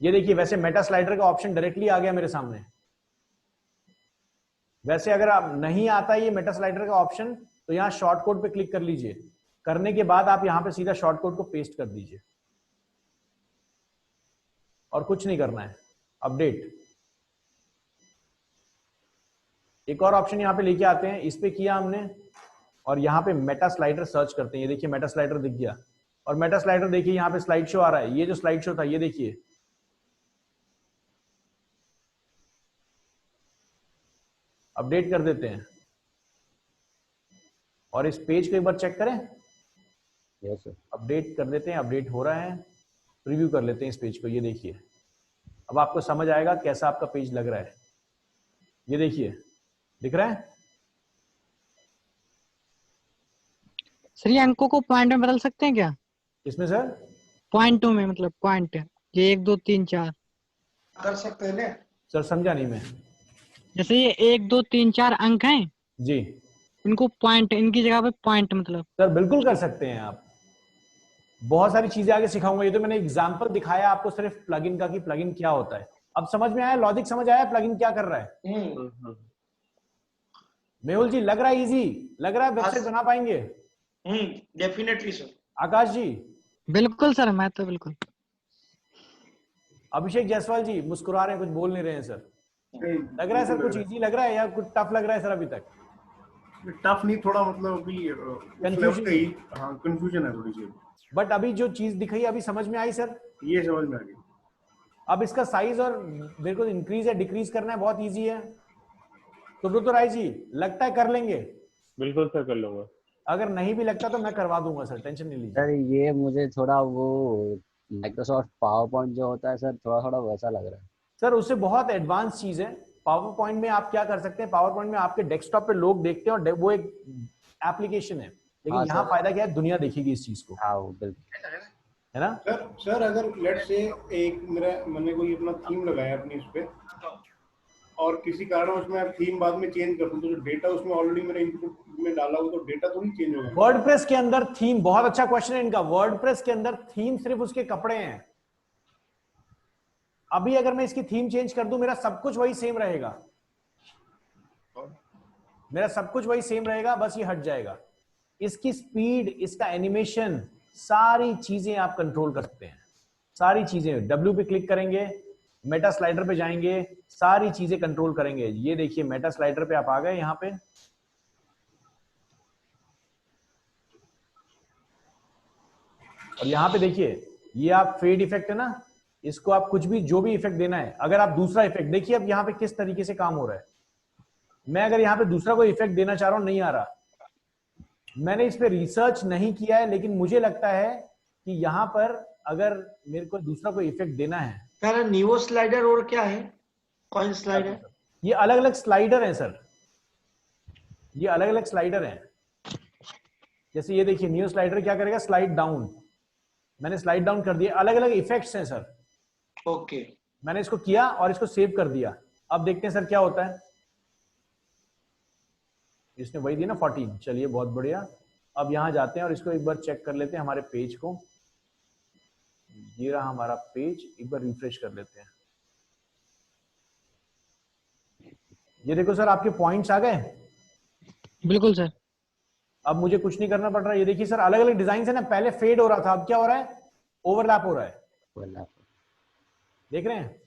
ये देखिए, वैसे मेटा स्लाइडर का ऑप्शन डायरेक्टली आ गया मेरे सामने। वैसे अगर आप नहीं आता ये मेटा स्लाइडर का ऑप्शन, तो यहां शॉर्ट कोड पे क्लिक कर लीजिए। करने के बाद आप यहां पे सीधा शॉर्ट कोड को पेस्ट कर दीजिए और कुछ नहीं करना है। अपडेट। एक और ऑप्शन यहां पे लेके आते हैं, इस पे किया हमने, और यहां पे मेटा स्लाइडर सर्च करते हैं। ये देखिए मेटा स्लाइडर दिख गया, और मेटा स्लाइडर देखिए यहां पे स्लाइड शो आ रहा है। ये जो स्लाइड शो था, ये देखिए, अपडेट कर देते हैं और इस पेज को एक बार चेक करें। Yes sir. अपडेट कर देते हैं, अपडेट हो रहा है। प्रीव्यू कर लेते हैं इस पेज को। ये देखिए, अब आपको समझ आएगा कैसा आपका पेज लग रहा है। ये देखिए, दिख रहा है? सर ये अंकों को पॉइंट में बदल सकते हैं क्या? इसमें सर पॉइंटों में, मतलब पॉइंट, ये 1 2 3 4 कर सकते हैं ना? सर समझा नहीं मैं। जैसे ये 1 2 3 4 अंक हैं, जी इनको पॉइंट, इनकी जगह पे पॉइंट, मतलब। सर बिल्कुल कर सकते हैं आप। बहुत सारी चीजें आगे सिखाऊंगा। ये तो मैंने एग्जांपल दिखाया आपको सिर्फ प्लगइन का, कि प्लगइन क्या होता है। अब समझ में आया, लॉजिक समझ आया प्लगइन क्या कर रहा है? मेहुल जी, लग रहा है इजी? लग रहा है वेबसाइट बना पाएंगे? Definitely sir. आकाश जी? बिल्कुल सर, मैं तो बिल्कुल। अभिषेक जायसवाल जी मुस्कुरा रहे हैं, कुछ बोल नहीं रहे हैं सर। लग रहा है सर कुछ इजी लग रहा है या कुछ टफ लग रहा है सर अभी तक? टफ नहीं, थोड़ा मतलब अभी कंफ्यूजन। हाँ, कंफ्यूजन है थोड़ी सी। बट अभी जो चीज दिखाई अभी समझ में आई सर? ये समझ में आ गई। अब इसका साइज और मेरे को इंक्रीज या डिक्रीज करना है, बहुत इजी है। सुब्रत राय जी, लगता है कर लेंगे? बिल्कुल सर, कर लूंगा। अगर नहीं भी लगता तो मैं करवा दूंगा सर, टेंशन नहीं लीजिए। सर ये मुझे थोड़ा वो माइक्रोसॉफ्ट पावर पॉइंट जो होता है सर, थोड़ा थोड़ा वैसा लग रहा है। सर उससे बहुत एडवांस चीज है। पावर पॉइंट में आप क्या कर सकते हैं, पावर पॉइंट में आपके डेस्कटॉप पे लोग देखते हैं और वो एक एप्लीकेशन है, लेकिन हाँ, यहाँ सर। फायदा क्या है, दुनिया देखेगी इस चीज को, हाँ वो बिल्कुल। है ना? सर अगर लेट्स से मैंने कोई अपना थीम लगाया अपनी इस पे, और किसी कारण उसमें थीम बाद में चेंज कर दूं, तो जो डेटा उसमें ऑलरेडी मैंने इनपुट में डाला हो, तो डेटा तो नहीं चेंज होगा? वर्डप्रेस के अंदर थीम, बहुत अच्छा क्वेश्चन है इनका। वर्डप्रेस के अंदर थीम सिर्फ उसके कपड़े हैं। अभी अगर मैं इसकी थीम चेंज कर दूं, मेरा सब कुछ वही सेम रहेगा। मेरा सब कुछ वही सेम रहेगा, बस ये हट जाएगा। इसकी स्पीड, इसका एनिमेशन, सारी चीजें आप कंट्रोल कर सकते हैं। सारी चीजें W पे क्लिक करेंगे, मेटा स्लाइडर पे जाएंगे, सारी चीजें कंट्रोल करेंगे। ये देखिए मेटा स्लाइडर पे आप आ गए यहां पे, और यहां पे देखिए ये आप फेड इफेक्ट है ना, इसको आप कुछ भी जो भी इफेक्ट देना है, अगर आप दूसरा इफेक्ट देखिए अब यहां पे किस तरीके से काम हो रहा है। मैं अगर यहां पे दूसरा कोई इफेक्ट देना चाह रहा हूं, नहीं आ रहा। मैंने इस पे रिसर्च नहीं किया है, लेकिन मुझे लगता है कि यहां पर अगर मेरे को दूसरा कोई इफेक्ट देना है। सर न्यू स्लाइडर और क्या है? कौन स्लाइडर? ये अलग अलग स्लाइडर हैं सर, ये अलग अलग स्लाइडर हैं। जैसे ये देखिए न्यू स्लाइडर क्या करेगा, स्लाइड डाउन, मैंने स्लाइड डाउन कर दिया। अलग अलग इफेक्ट्स हैं सर। ओके, मैंने इसको किया और इसको सेव कर दिया। अब देखते हैं सर क्या होता है। इसने वही दी ना 14, चलिए बहुत बढ़िया। अब यहां जाते हैं और इसको एक बार चेक कर लेते हैं हमारे पेज को। ये रहा हमारा पेज, एक बार रिफ्रेश कर लेते हैं। ये देखो सर आपके पॉइंट्स आ गए। बिल्कुल सर। अब मुझे कुछ नहीं करना पड़ रहा। ये देखिए सर अलग अलग डिजाइन है ना, पहले फेड हो रहा था, अब क्या हो रहा है, ओवरलैप हो रहा है। देख रहे हैं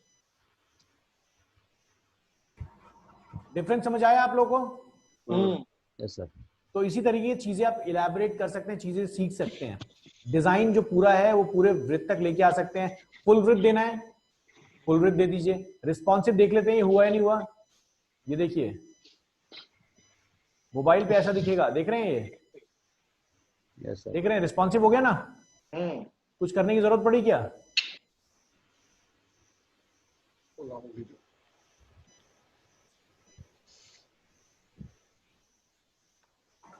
डिफरेंस? समझ आया आप लोगों को? Yes sir. तो इसी तरीके की चीजें आप इलैबोरेट कर सकते हैं, चीजें सीख सकते हैं। डिजाइन जो पूरा है वो पूरे वृत्त तक लेके आ सकते हैं। फुल वृत्त देना है, फुल वृत्त दे दीजिए। रिस्पॉन्सिव देख लेते हैं ये हुआ है नहीं हुआ। ये देखिए मोबाइल पे ऐसा दिखेगा, देख रहे हैं ये? Yes sir. देख रहे हैं रिस्पॉन्सिव हो गया ना? कुछ करने की जरूरत पड़ी क्या?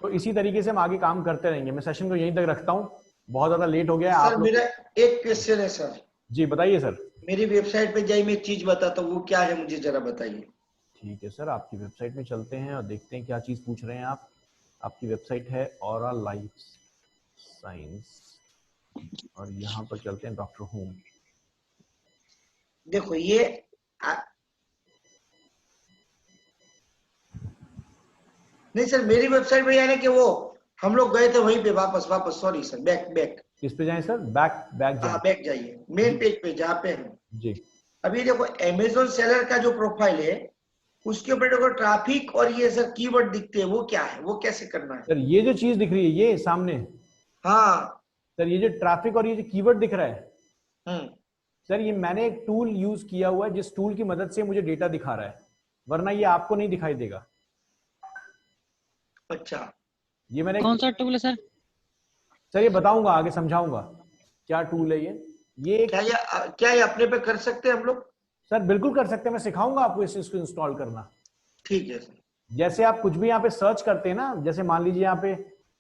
तो इसी तरीके से हम आगे काम करते रहेंगे। मैं सेशन को यहीं तक रखता हूं, बहुत ज्यादा लेट हो गया है। सर आप मेरा एक क्वेश्चन है सर। जी बताइए सर। मेरी वेबसाइट पे जाइए, मैं एक चीज बताता हूँ, वो क्या है मुझे जरा बताइए। ठीक है सर, आपकी वेबसाइट में चलते हैं और देखते हैं क्या चीज पूछ रहे हैं आप। आपकी वेबसाइट है ऑरा लाइफ साइंस और यहाँ पर चलते हैं डॉक्टर होम। देखो ये नहीं सर, मेरी वेबसाइट पे यानी कि वो हम लोग गए थे वहीं पे, वापस सॉरी सर, बैक किस पे जाएं सर? बैक जाएं। बैक जाइए मेन पेज पे जहाँ पे हम। जी अभी देखो अमेज़न सेलर का जो प्रोफाइल है उसके ऊपर देखो ट्रैफिक और ये सर कीवर्ड दिखते हैं, वो क्या है, वो कैसे करना है? सर ये जो चीज दिख रही है ये सामने, हाँ सर ये जो ट्रैफिक और ये जो कीवर्ड दिख रहा है सर, ये मैंने एक टूल यूज किया हुआ है जिस टूल की मदद से मुझे डेटा दिखा रहा है, वरना ये आपको नहीं दिखाई देगा। अच्छा, ये मैंने कौन सा टूल है सर? सर ये बताऊंगा आगे, समझाऊंगा क्या टूल है ये क्या ये अपने पे कर सकते हैं हम लोग? सर बिल्कुल कर सकते हैं, मैं सिखाऊंगा आपको इसको इंस्टॉल करना। ठीक है सर। जैसे आप कुछ भी यहाँ पे सर्च करते हैं ना, जैसे मान लीजिए यहाँ पे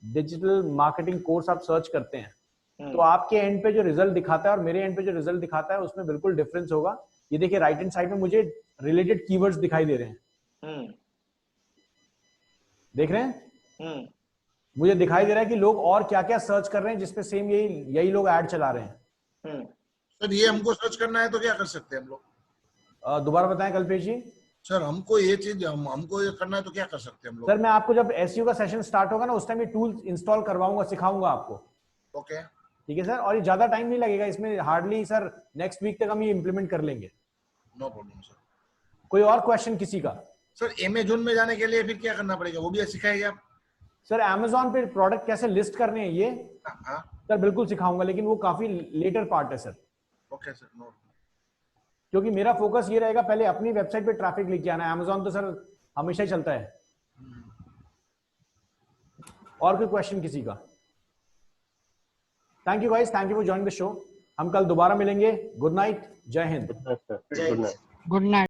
डिजिटल मार्केटिंग कोर्स आप सर्च करते हैं, तो आपके एंड पे जो रिजल्ट दिखाता है और मेरे एंड पे जो रिजल्ट दिखाता है उसमें बिल्कुल डिफरेंस होगा। ये देखिए राइट हैंड साइड में मुझे रिलेटेड कीवर्ड्स दिखाई दे रहे हैं, देख रहे हैं? मुझे दिखाई दे रहा है कि लोग और क्या क्या सर्च कर रहे हैं जिसपे सेम यही लोग ऐड चला रहे हैं। सर ये हमको सर्च करना है तो क्या कर सकते हैं हम लोग? दोबारा बताएं कल्पेश जी। सर हमको ये चीज हमको ये करना है तो क्या कर सकते हैं हम लोग? सर मैं आपको जब एसईओ का सेशन स्टार्ट होगा ना उस टाइम ये टूल इंस्टॉल करवाऊंगा, सिखाऊंगा आपको। ओके ठीक है सर, और ये ज्यादा टाइम नहीं लगेगा इसमें, हार्डली सर नेक्स्ट वीक तक हम ये इंप्लीमेंट कर लेंगे। No problem sir. कोई और क्वेश्चन किसी का? सर अमेज़न में जाने के लिए फिर क्या करना पड़ेगा, वो भी सिखाएंगे आप? सर अमेज़न पे प्रोडक्ट कैसे लिस्ट करने हैं ये सर बिल्कुल सिखाऊंगा, लेकिन वो काफी लेटर पार्ट है सर। Okay sir, no. क्योंकि मेरा फोकस ये रहेगा पहले अपनी वेबसाइट पे ट्रैफिक लेके आना है, अमेज़न तो सर हमेशा ही चलता है। और कोई क्वेश्चन किसी का? Thank you guys, thank you for joining the show. हम कल दोबारा मिलेंगे। गुड नाइट, जय Hind. Good night. Good night.